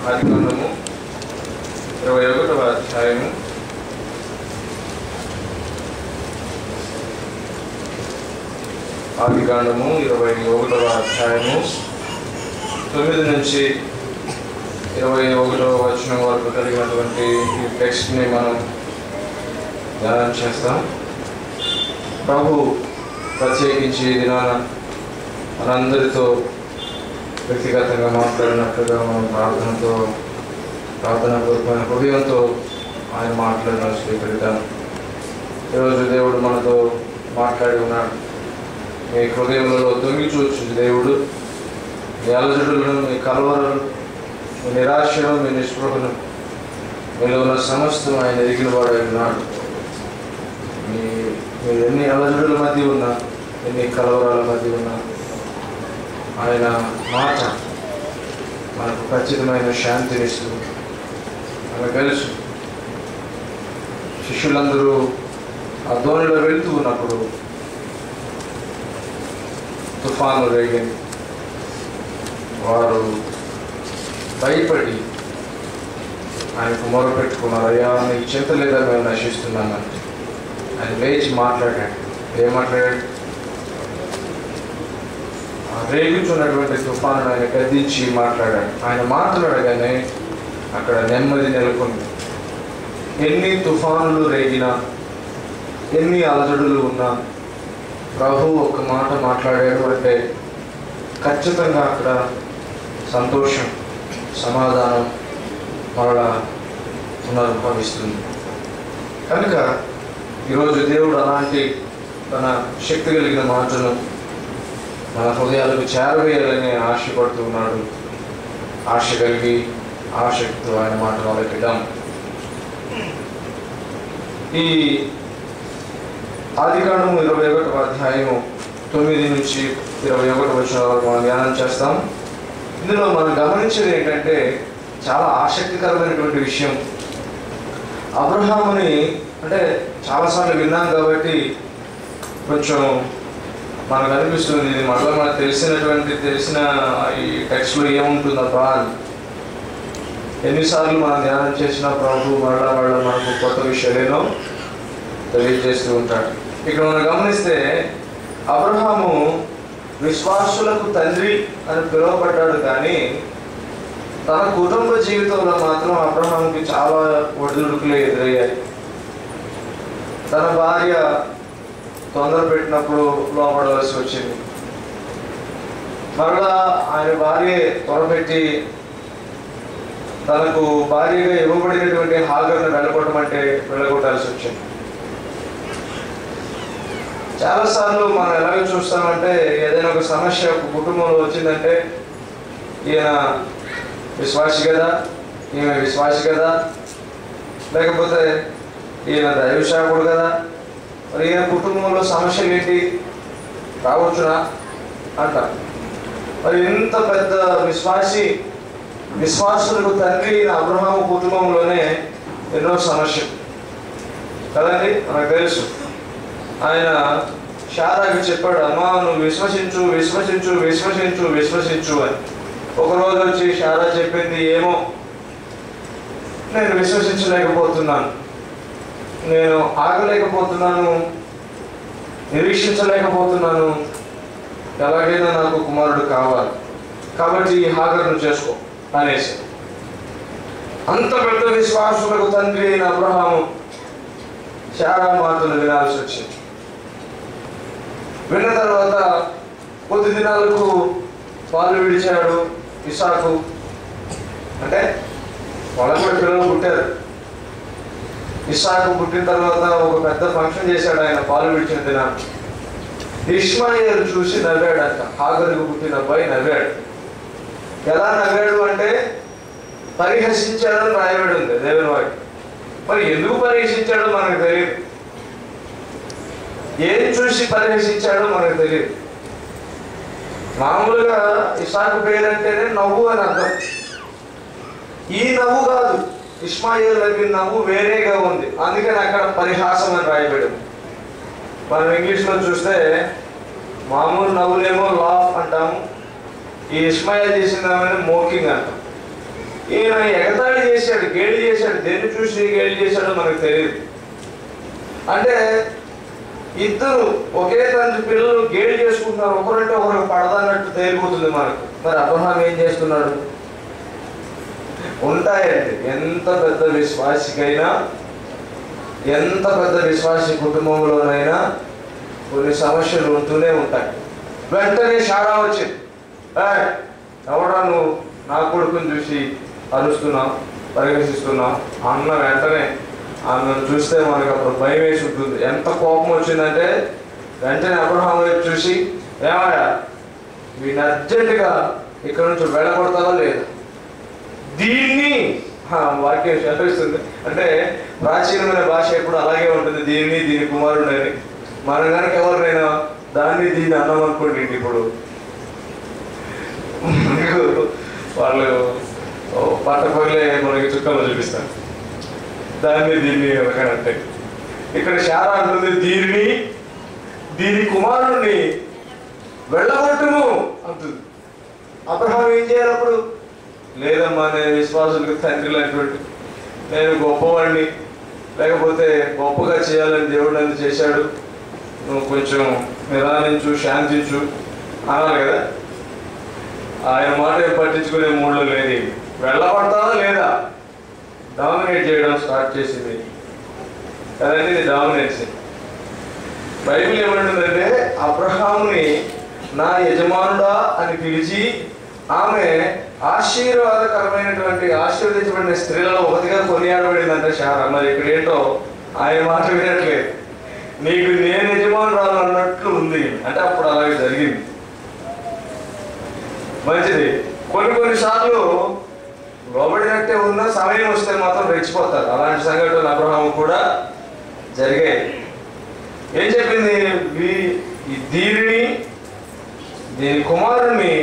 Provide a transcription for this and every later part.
ఆదికాండము 21వ అధ్యాయము ఆదికాండము 21వ అధ్యాయము 9 నుంచి 21వ వచనం వరకు కలిగినటువంటి ఈ టెక్స్ట్ని మనం ధ్యానం చేస్తాం. ప్రభు ప్రత్యేకించి దినాన మనందరితో వ్యక్తిగతంగా మాట్లాడినట్లుగా మనం ప్రార్థనాపూర్వకమైన హృదయంతో ఆయన మాట్లాడిన స్వీకరిద్దాం. ఈరోజు దేవుడు మనతో మాట్లాడి ఉన్నాడు. మీ హృదయంలో తొంగి చూచు దేవుడు మీ అలజడులను, మీ కలవరలు, మీ నిరాశను, మీ నిస్పృహను, మీలో ఉన్న సమస్తం ఆయన ఎరిగిన వాడు ఉన్నాడు. మీరు ఎన్ని అలజడుల మధ్య ఉన్నా, ఎన్ని కలవరాల మధ్య ఉన్నా ఆయన మాట మనకు ఖచ్చితమైన శాంతినిస్తూ మనకు తెలుసు. శిష్యులందరూ ఆ ధోనిలో వెళ్తూ ఉన్నప్పుడు తుఫాను రేగింది. వారు భయపడి ఆయనకు మొరపెట్టుకున్నారు, అయ్యా నీకు చింత లేదా, మేము నశిస్తున్నానంటే. ఆయన లేచి మాట్లాడాడు. ఏం మాట్లాడాడు? రేగుచున్నటువంటి తుఫాను ఆయన గద్దించి మాట్లాడాడు. ఆయన మాట్లాడగానే అక్కడ నెమ్మది నెలకొంది. ఎన్ని తుఫానులు రేగినా, ఎన్ని అలజడులు ఉన్నా ప్రభు ఒక మాట మాట్లాడాడు అంటే ఖచ్చితంగా అక్కడ సంతోషం, సమాధానం మరలా పునరుద్భవిస్తుంది. కనుక ఈరోజు దేవుడు అలాంటి తన శక్తి కలిగిన మాటను మన హృదయాలకు చేరవేయాలని ఆశపడుతూ ఉన్నాడు. ఆశ కలిగి ఆసక్తితో ఆయన మాటలు ఆలకిద్దాం. ఈ ఆదికాండము 21వ అధ్యాయము 9 నుంచి 21 వచనాల వరకు మనం ధ్యానం చేస్తాం. ఇందులో మనం గమనించేది ఏంటంటే చాలా ఆసక్తికరమైనటువంటి విషయం. అబ్రహాముని అంటే చాలాసార్లు విన్నాం కాబట్టి కొంచెం మనకు అనిపిస్తుంది ఇది మళ్ళీ మనకు తెలిసిన ఈ టెక్స్ట్లో ఏముంటుందబ్బా అని. ఎన్నిసార్లు మనం ధ్యానం చేసినా ప్రభు మళ్ళా మనకు కొత్త విషయాలేనో తెలియజేస్తూ ఉంటాడు. ఇక్కడ మనం గమనిస్తే అబ్రహాము విశ్వాసులకు తండ్రి అని పిలువబడ్డాడు, కానీ తన కుటుంబ జీవితంలో మాత్రం అబ్రహాముకి చాలా ఒడిదుడుకులు ఎదురయ్యాయి. తన భార్య తొందర పెట్టినప్పుడు లోపడవలసి వచ్చింది. మరలా ఆయన భార్య త్వరపెట్టి తనకు భార్యగా ఇవ్వబడినటువంటి హాగర్ను వెళ్ళగొట్టాల్సి వచ్చింది. చాలాసార్లు మనం ఎలాగ చూస్తామంటే ఏదైనా ఒక సమస్య ఒక కుటుంబంలో వచ్చిందంటే ఈయన విశ్వాసి కదా, ఈమె విశ్వాసి కదా, లేకపోతే ఈయన దైవశాకుడు కదా, మరి ఈయన కుటుంబంలో సమస్యలు ఏంటి రావచ్చునా అంటారు. మరి ఇంత పెద్ద విశ్వాసులకు తండ్రి అబ్రహాము కుటుంబంలోనే ఎన్నో సమస్యలు కదండి. మనకు తెలుసు ఆయన శారాకి చెప్పాడు, అమ్మా నువ్వు విశ్వసించు విశ్వసించు విశ్వసించు విశ్వసించు అని. ఒకరోజు వచ్చి శారా చెప్పింది, ఏమో నేను విశ్వసించలేకపోతున్నాను, నేను ఆగలేకపోతున్నాను, నిరీక్షించలేకపోతున్నాను, ఎలాగైనా నాకు కుమారుడు కావాలి, కాబట్టి ఈ హాగర్ను చేసుకో అనేసి. అంత పెద్ద విశ్వాసులకు తండ్రి అయిన అబ్రహాము శారా మాటలు వినాల్సి వచ్చింది. విన్న తర్వాత కొద్ది దినాలకు పాలు విడిచాడు ఇసాకు. అంటే వాళ్ళకు కూడా పిల్లలు పుట్టారు. ఇసాకు పుట్టిన తర్వాత ఒక పెద్ద ఫంక్షన్ చేశాడు ఆయన పాలు విడిచిన దినాన్ని. ఇష్మాయేలు చూసి నవ్వాడు అంట. హాగరుకు పుట్టిన అబ్బాయి నవ్వాడు. ఎలా నవ్వాడు అంటే పరిహసించాడని రాయబడి ఉంది దేవుని వాకి. మరి ఎందుకు పరిహసించాడో మనకు తెలియదు, ఏం చూసి పరిహసించాడో మనకు తెలియదు. మామూలుగా ఇసాకు పేరంటేనే నవ్వు అని అర్థం. ఈ నవ్వు కాదు, ఇష్మాయేలు నవ్విన నవ్వు వేరేగా ఉంది, అందుకని అక్కడ పరిహాసం అని రాయబడింది. మనం ఇంగ్లీష్లో చూస్తే మామూలు నవ్వులేమో లాఫ్ అంటాము, ఈ ఇష్మాయేల్ చేసిన మోకింగ్ అంటాం. ఈయన ఎగతాళి చేశాడు, గేలి చేశాడు. దేన్ని చూసి గేలి చేశాడో మనకు తెలియదు. అంటే ఇద్దరు ఒకే తండ్రి పిల్లలు గేలి చేసుకుంటున్నారు, ఒకరంటే ఒకరికి పడదన్నట్టు తేలిపోతుంది మనకు. మరి అబ్రహాం ఏం చేస్తున్నాడు? ఉంటాయండి, ఎంత పెద్ద విశ్వాసికైనా, ఎంత పెద్ద విశ్వాసి కుటుంబంలోనైనా కొన్ని సమస్యలు ఉంటూనే ఉంటాయి. వెంటనే శారా వచ్చింది. ఎవడా నువ్వు నా కొడుకుని చూసి అరుస్తున్నావు, పరిహసిస్తున్నావు అన్న వెంటనే ఆమెను చూస్తే మనకు అప్పుడు భయం వేసి ఉంటుంది. ఎంత కోపం వచ్చిందంటే వెంటనే అబ్రహాం వైపు చూసి, ఏమయ్యా వీడిని అర్జెంటుగా ఇక్కడ నుంచి వెళ్ళగొడతావా లేదా? దీన్ని వాక్యం చెప్పిస్తుంది. అంటే ప్రాచీనమైన భాష ఎప్పుడు అలాగే ఉంటుంది, దీన్ని దీని కుమారుడు అని. మనం కనుక ఎవరినైనా దాన్ని దీన్ని అన్నాం అనుకోండి, ఇప్పుడు వాళ్ళు పట్టపగలే మనకి చుక్కలు చూపిస్తారు. దాన్ని దీన్ని అంటే ఇక్కడ శారా అంటుంది, దీనిని దీని కుమారుడిని వెళ్ళగొట్టును అంటుంది. అబ్రహాం ఏం చేయాలి అప్పుడు? లేదమ్మా, నేను విశ్వాసులకు తండ్రి లాంటి, నేను గొప్పవాడిని, లేకపోతే గొప్పగా చేయాలని దేవుడు నన్ను చేశాడు, నువ్వు కొంచెం నిదానించు, శాంతించు అనాలి కదా. ఆయన మాట పట్టించుకునే మూడ్లో లేదు. వెళ్ళబడతావా లేదా? డామినేట్ చేయడం స్టార్ట్ చేసింది కదండి, ఇది డామినేషన్. బైబిల్ ఏమంటుందంటే అబ్రహాముని నా యజమానుడా అని పిలిచి ఆమె ఆశీర్వాదకరమైనటువంటి ఆశీర్వదించబడిన స్త్రీలలో ఒకటిగా కొనియాడబడిందంటే శారా. మరి ఇక్కడ ఏంటో ఆయన మాట వినట్లేదు, నీకు నేను యజమానురాలు అన్నట్లు ఉంది. అంటే అప్పుడు అలాగే జరిగింది. మంచిది. కొన్నిసార్లు లోబడినట్టే ఉన్న సమయం వస్తే మాత్రం రెచ్చిపోతారు. అలాంటి సంఘటనలు అబ్రహాము కూడా జరిగాయి. ఏం చెప్పింది? దీనిని దీని కుమారుణ్ణి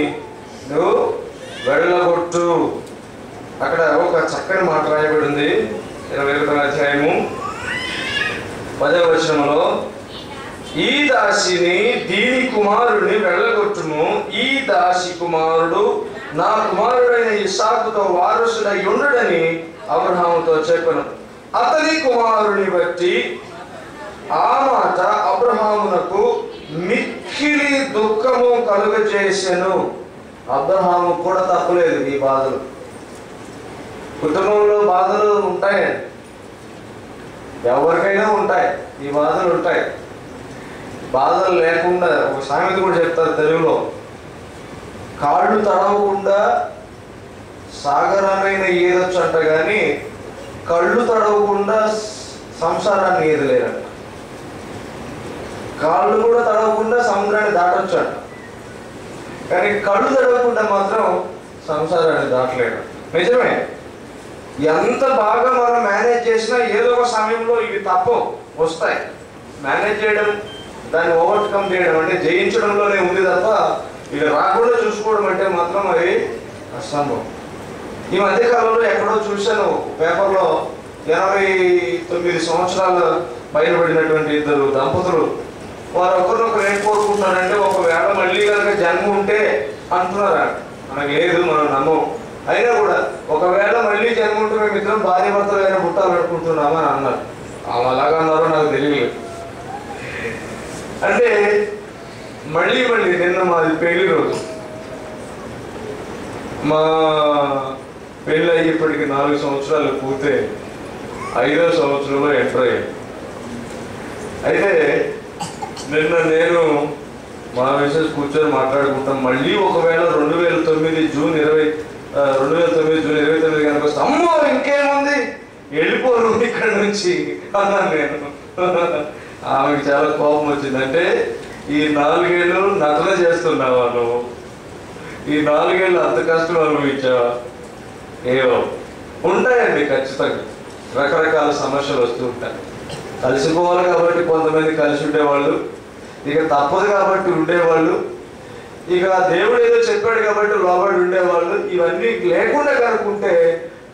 నువ్వు వెళ్ళగొట్టు. అక్కడ ఒక చక్కని మాట రాయబడి ఉంది 21వ అధ్యాయము 10వ వచనంలో, ఈ దాసిని దీని కుమారుడిని వెళ్ళగొట్టుము, ఈ దాసి కుమారుడు నా కుమారుడైన ఇస్సాకుతో వారసుడై ఉండడని అబ్రహాముతో చెప్పెను. అతని కుమారుని బట్టి ఆ మాట అబ్రహామునకు మిక్కిలి దుఃఖము కలుగజేసెను. అబ్రహాము కూడా తప్పులేదు ఈ బాధలు. కుటుంబంలో బాధలు ఉంటాయండి, ఎవరికైనా ఉంటాయి, ఈ బాధలు ఉంటాయి. బాధలు లేకుండా ఒక సామెత కూడా చెప్తారు తెలుగులో, కాళ్ళు తడవకుండా సాగరానైనా ఈదొచ్చు అంట, కానీ కళ్ళు తడవకుండా సంసారాన్ని ఈదలేరంట. కాళ్ళు కూడా తడవకుండా సముద్రాన్ని దాటొచ్చు అంట, కానీ కళ్ళు తడవకుండా మాత్రం సంసారాన్ని దాటలేడు. నిజమే, ఎంత బాగా మనం మేనేజ్ చేసినా ఏదో ఒక సమయంలో ఇవి తప్పు వస్తాయి. మేనేజ్ చేయడం, దాన్ని ఓవర్కమ్ చేయడం అంటే జయించడంలోనే ఉంది తప్ప ఇక రాకుండా చూసుకోవడం అంటే మాత్రం అది అసంభవం. ఈ మధ్యకాలంలో ఎక్కడో చూశాను పేపర్లో, 89 సంవత్సరాల బయలుపడినటువంటి ఇద్దరు దంపతులు, వారు ఒకరినొకరు ఏం కోరుకుంటున్నారంటే, ఒకవేళ మళ్ళీ కనుక జన్మ ఉంటే అంటున్నారా, మనకు లేదు, మనం నమ్మం, అయినా కూడా ఒకవేళ మళ్ళీ జన్మ ఉంటే మేము ఇద్దరం భార్య భర్తలు అయినా పుట్టాలనుకుంటున్నామా అని అన్నారు. అలాగా అన్నారో నాకు తెలియలేదు. అంటే మళ్ళీ నిన్న మాది పెళ్లి రోజు, మా పెళ్ళి అయ్యేప్పటికి 4 సంవత్సరాలు పూర్తి, 5వ సంవత్సరంలో ఎంటర్ అయ్యాను. అయితే నిన్న నేను మా మిసెస్ కూర్చొని మాట్లాడుకుంటాం, మళ్ళీ ఒకవేళ 2009 జూన్ 29 కనుక వస్తే, అమ్మో ఇంకేముంది వెళ్ళిపోరు ఇక్కడ నుంచి అన్నాను నేను. ఆమెకి చాలా కోపం వచ్చింది. అంటే ఈ 4 ఏళ్ళు నటన చేస్తున్నావా నువ్వు, ఈ 4 ఏళ్ళు అంత కష్టం అనుభవించావా? ఏవో ఉంటాయండి, ఖచ్చితంగా రకరకాల సమస్యలు వస్తూ ఉంటాయి. కలిసిపోవాలి కాబట్టి కొంతమంది కలిసి ఉండేవాళ్ళు, ఇక తప్పదు కాబట్టి ఉండేవాళ్ళు, ఇక దేవుడు ఏదో చెప్పాడు కాబట్టి లోబడి ఉండేవాళ్ళు. ఇవన్నీ లేకుండా కనుక్కుంటే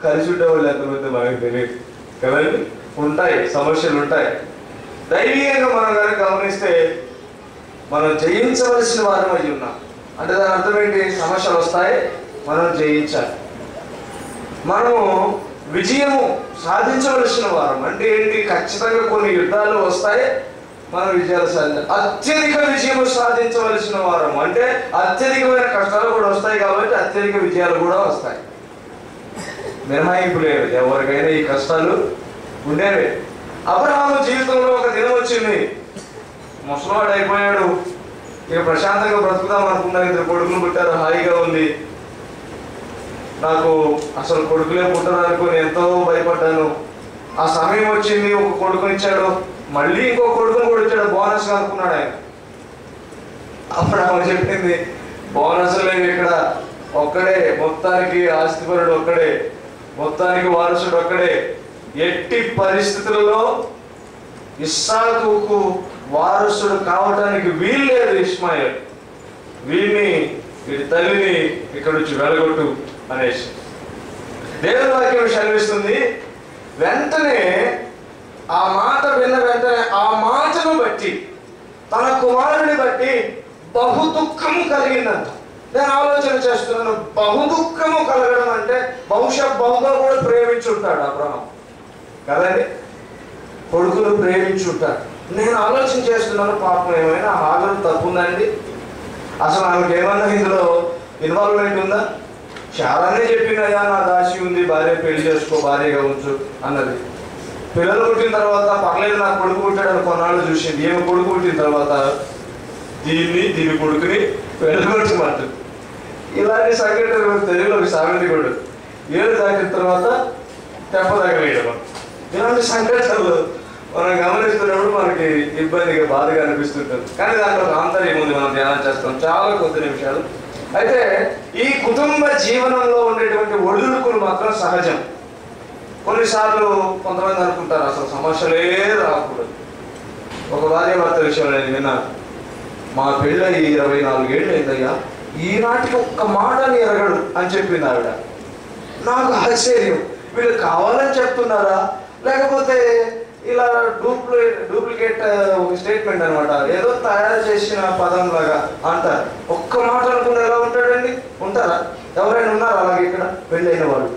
కలిసి ఉండేవాళ్ళు ఎంతమంది మనకు తెలియదు కదండి. ఉంటాయి, సమస్యలు ఉంటాయి. దైవీయంగా మనం కనుక గమనిస్తే మనం జయించవలసిన వారం అయి ఉన్నాం. అంటే దాని అర్థం ఏంటి? సమస్యలు వస్తాయి, మనం జయించాలి. మనము విజయము సాధించవలసిన వారం. అంటే ఏంటి? ఖచ్చితంగా కొన్ని యుద్ధాలు వస్తాయి, మనం విజయాలు అత్యధిక విజయము సాధించవలసిన వారం. అంటే అత్యధికమైన కష్టాలు కూడా వస్తాయి కాబట్టి అత్యధిక విజయాలు కూడా వస్తాయి. మినహాయింపు లేదు, ఎవరికైనా ఈ కష్టాలు ఉండేవి. అబ్రహాము జీవితంలో ఒక దినం వచ్చింది, ముసలివాడు అయిపోయాడు, ఇక ప్రశాంతంగా బ్రతుకుదాం అనుకున్నారు. 2 కొడుకులు పుట్టారు, హాయిగా ఉంది. నాకు అసలు కొడుకులే పుట్టడానికి ఎంతో భయపడ్డాను. ఆ సమయం వచ్చింది, ఒక కొడుకునిచ్చాడు, మళ్ళీ ఇంకో కొడుకుని కూడా ఇచ్చాడు, బోనస్ అనుకున్నాడు ఆయన. అప్పుడు ఆమె చెప్పింది, బోనస్ లేవు ఇక్కడ, ఒక్కడే మొత్తానికి ఆస్తిపరుడు, ఒక్కడే మొత్తానికి వారసుడు, ఒక్కడే. ఎట్టి పరిస్థితులలో ఇస్సాకుకు వారసుడు కావడానికి వీలు లేదు ఇష్మాయేల్. వీడి తల్లిని ఇక్కడ నుంచి వెళ్ళగొట్టు అనేసి దేవుని వాక్యం సెలవిస్తుంది. వెంటనే ఆ మాట విన్న వెంటనే ఆ మాటను బట్టి, తన కుమారుని బట్టి బహు దుఃఖము కలిగిందంట. నేను ఆలోచన చేస్తున్నాను, బహు దుఃఖము కలగడం అంటే బహుశా బహుగా కూడా ప్రేమించుంటాడు అబ్రహాం కదండి, కొడుకును ప్రేమించుంటాడు. నేను ఆలోచన చేస్తున్నాను, పాపం ఏమైనా హాగరు తప్పుందండి? అసలు ఆమెకు ఏమన్నా ఇందులో ఇన్వాల్వ్మెంట్ ఉందా? చాలానే చెప్పింది, అయ్యా నా దాసి ఉంది, భార్య పెళ్లి చేసుకో, భార్యగా ఉంచు అన్నది. పిల్లలు పుట్టిన తర్వాత పర్లేదు, నా కొడుకు పుట్టాడని కొన్నాళ్ళు చూసింది. ఏమో కొడుకు పుట్టిన తర్వాత దీని కొడుకుని వెళ్ళగొట్టమంటుంది. ఇలాంటి సంఘటనలు తెలుగులో ఒక సామెత కూడా, 7 దాటిన తర్వాత తెప్పదగలేయడం. ఇలాంటి సంఘటనలు మనం గమనిస్తున్నప్పుడు మనకి ఇబ్బందిగా, బాధగా అనిపిస్తుంటుంది. కానీ దాంట్లో ఆంతర్యం ఉంది, మనం ధ్యానం చేస్తాం చాలా కొద్ది నిమిషాలు. అయితే ఈ కుటుంబ జీవనంలో ఉండేటువంటి ఒడిదుడుకులు మాత్రం సహజం. కొన్నిసార్లు కొంతమంది అనుకుంటారు అసలు సమస్యలే రాకూడదు. ఒక భార్య భర్త విషయంలో నేను విన్నాను, మా పెళ్ళి 24 ఏళ్ళు అయిందయ్యా, ఈనాటికి ఒక్క మాటని ఎరగడు అని చెప్పింది ఆవిడ. నాకు ఆశ్చర్యం, వీళ్ళు కావాలని చెప్తున్నారా లేకపోతే ఇలా డూప్లికేట్ ఒక స్టేట్మెంట్ అనమాట, ఏదో తయారు చేసిన పదం లాగా అంటారు. ఒక్క మాట అనుకున్న ఎలా ఉంటాడండి? ఉంటారా? ఎవరైనా ఉన్నారా అలాగే ఇక్కడ పెళ్ళి అయిన వాళ్ళు?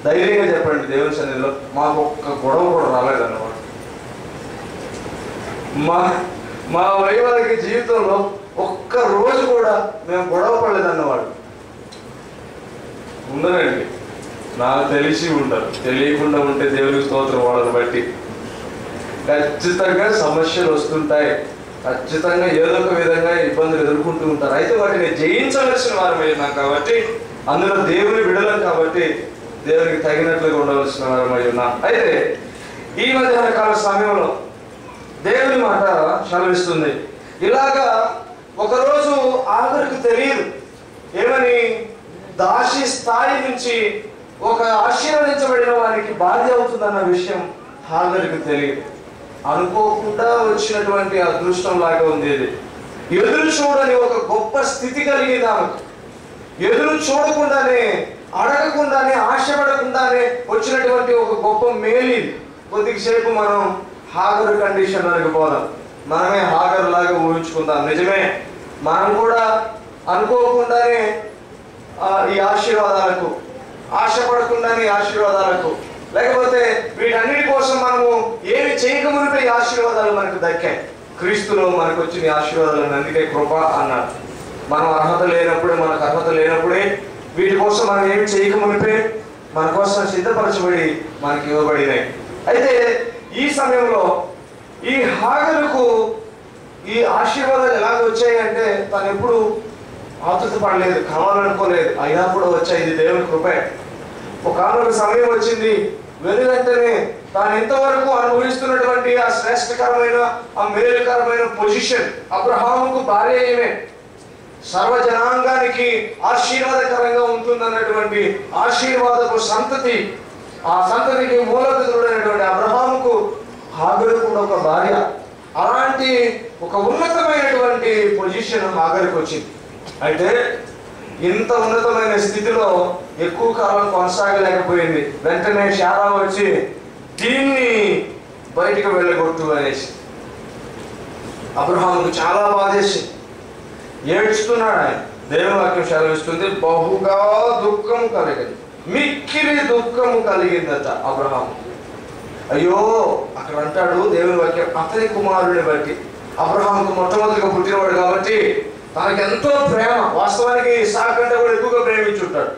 ధైర్యంగా చెప్పండి దేవుని సన్నిధిలో, మాకు ఒక్క గొడవ కూడా రాలేదన్నమాట. మా వైవాహిక జీవితంలో ఒక్క రోజు కూడా మేము గొడవ పడలేదన్నవాడు ఉండరండి. నాకు తెలిసి ఉండరు, తెలియకుండా ఉంటే దేవునికి స్తోత్రం. వాళ్ళని బట్టి ఖచ్చితంగా సమస్యలు వస్తుంటాయి, ఖచ్చితంగా ఏదో ఒక విధంగా ఇబ్బందులు ఎదుర్కొంటూ ఉంటారు. అయితే వాటిని జయించవలసిన వారం అయినాం కాబట్టి, అందులో దేవుని విడలం కాబట్టి దేవునికి తగినట్లుగా ఉండవలసిన వారం అయి ఉన్నాం. అయితే ఈ మధ్యాహ్న కాల సమయంలో దేవుని మాట సెలవిస్తుంది. ఇలాగా ఒకరోజు ఆఖరికి తెలియదు ఏమని, దాసి స్థాయి నుంచి ఒక ఆశీర్వదించబడిన వారికి భార్య అవుతుందన్న విషయం హాగరికి తెలియదు. అనుకోకుండా వచ్చినటువంటి అదృష్టం లాగా ఉంది ఇది. ఎదురు చూడని ఒక గొప్ప స్థితి కలిగింది ఆమెకు. ఎదురు చూడకుండానే, అడగకుండానే, ఆశపడకుండానే వచ్చినటువంటి ఒక గొప్ప మేలు. కొద్దిసేపు మనం హాగరు కండిషన్ వరకు పోదాం, మనమే హాగరు లాగా ఊహించుకుందాం. నిజమే, మనం కూడా అనుకోకుండానే ఈ ఆశీర్వాదాలకు, ఆశపడకుండానే ఆశీర్వాదాలకు, లేకపోతే వీటన్నిటి కోసం మనము ఏమి చేయకమునిపై ఆశీర్వాదాలు మనకు దక్కాయి. క్రీస్తులో మనకు వచ్చిన ఆశీర్వాదాలను అందుకే కృప అన్నారు. మనం అర్హత లేనప్పుడే, మనకు అర్హత లేనప్పుడే వీటి కోసం మనం ఏమి చేయకమునిపే మన కోసం సిద్ధపరచబడి మనకి ఇవ్వబడినాయి. అయితే ఈ సమయంలో ఈ హాగరుకు ఈ ఆశీర్వాదాలు ఎలాగ వచ్చాయంటే, తను ఎప్పుడు ఆతృత పడలేదు, కావాలనుకోలేదు, అయినా కూడా వచ్చాయి. ఇది దేవుని కృపే. ఒకనొక సమయం వచ్చింది, వెనువెంటనే తాను ఇంతవరకు అనుభవిస్తున్నటువంటి ఆ శ్రేష్టకరమైన, ఆ మేలుకరమైన పొజిషన్, అబ్రహాముకు భార్య ఏమే, సర్వజనాంగానికి ఆశీర్వాదకరంగా ఉంటుందన్నటువంటి ఆశీర్వాదపు సంతతి, ఆ సంతతికి మూలపితుడైనటువంటి అబ్రహాముకు హాగరు కూడా ఒక భార్య. అలాంటి ఒక ఉన్నతమైనటువంటి పొజిషన్ హాగరుకు వచ్చింది. అయితే ఇంత ఉన్నతమైన స్థితిలో ఎక్కువ కాలం కొనసాగలేకపోయింది. వెంటనే శారా వచ్చి దీన్ని బయటికి వెళ్ళగొట్టు అనేసి అబ్రహాముకు చాలా బాధేసి ఏడ్చుతున్నాడు ఆయన. దేవుని వాక్యం సెలవిస్తుంది, బహుగా దుఃఖం కలిగింది. మిక్కిలి దుఃఖము కలిగిందట అబ్రహాము. అయ్యో, అక్కడ అంటాడు దేవుని వాక్యం, అతని కుమారుని బట్టి. అబ్రహాముకు మొట్టమొదటిగా పుట్టినవాడు కాబట్టి తనకి ఎంతో ప్రేమ. వాస్తవానికి ఇస్సాకు కంటే కూడా ఎక్కువగా ప్రేమించుంటాడు.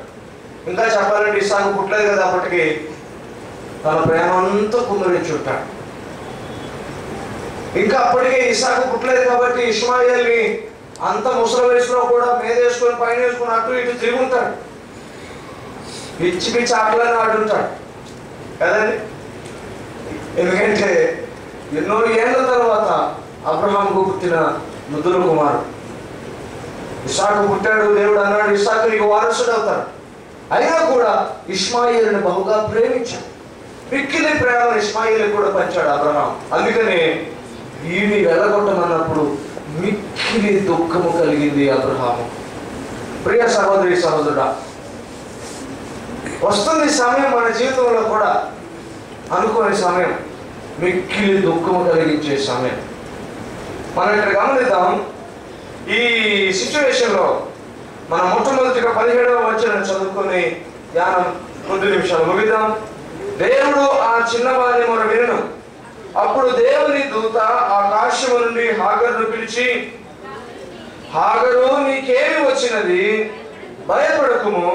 ఇంకా చెప్పాలంటే ఇస్సాకు పుట్టలేదు కదా అప్పటికి, తన ప్రేమ అంతా కుమ్మరించుంటాడు. ఇంకా అప్పటికే ఇస్సాకు పుట్టలేదు కాబట్టి ఇష్మాయేల్ని అంత ముసలి వయసులో కూడా మేదేసుకొని పైన వేసుకొని అటు ఇటు తిరుగుంటాడు. పిచ్చి పిచ్చి ఆటలను ఆడుంటాడు కదండి. ఎందుకంటే ఎన్నో ఏళ్ళ తర్వాత అబ్రహాముకు పుట్టిన ముద్దుల కుమారుడు ఇస్సాకు పుట్టాడు. దేవుడు అన్నాడు, ఇస్సాకు నీకు వారసుడు అవుతాడు. అయినా కూడా ఇష్మాయేలుని బహుగా ప్రేమించాడు. మిక్కిలి ప్రేమ ఇష్మాయేలు కూడా పంచాడు అబ్రహాం. అందుకనే వీడిని వెళ్ళగొట్టమన్నప్పుడు మిక్కిలి దుఃఖము కలిగింది అబ్రహాము. ప్రియ సహోదరి సహోదరుడా, వస్తుంది సమయం మన జీవితంలో కూడా, అనుకోని సమయం, మిక్కిలి దుఃఖము కలిగించే సమయం. మనం ఇక్కడ గమనిద్దాం. ఈ సిచ్యువేషన్లో మనం మొట్టమొదటిగా 17వ వచనం చదువుకొని ధ్యానం కొద్ది నిమిషాలు ముగిద్దాం. దేవుడు ఆ చిన్నవాని మొర వినను. అప్పుడు దేవుని దూత ఆకాశము నుండి హాగరును పిలిచి, హాగరు, నీకేమి వచ్చినది? భయపడకుము,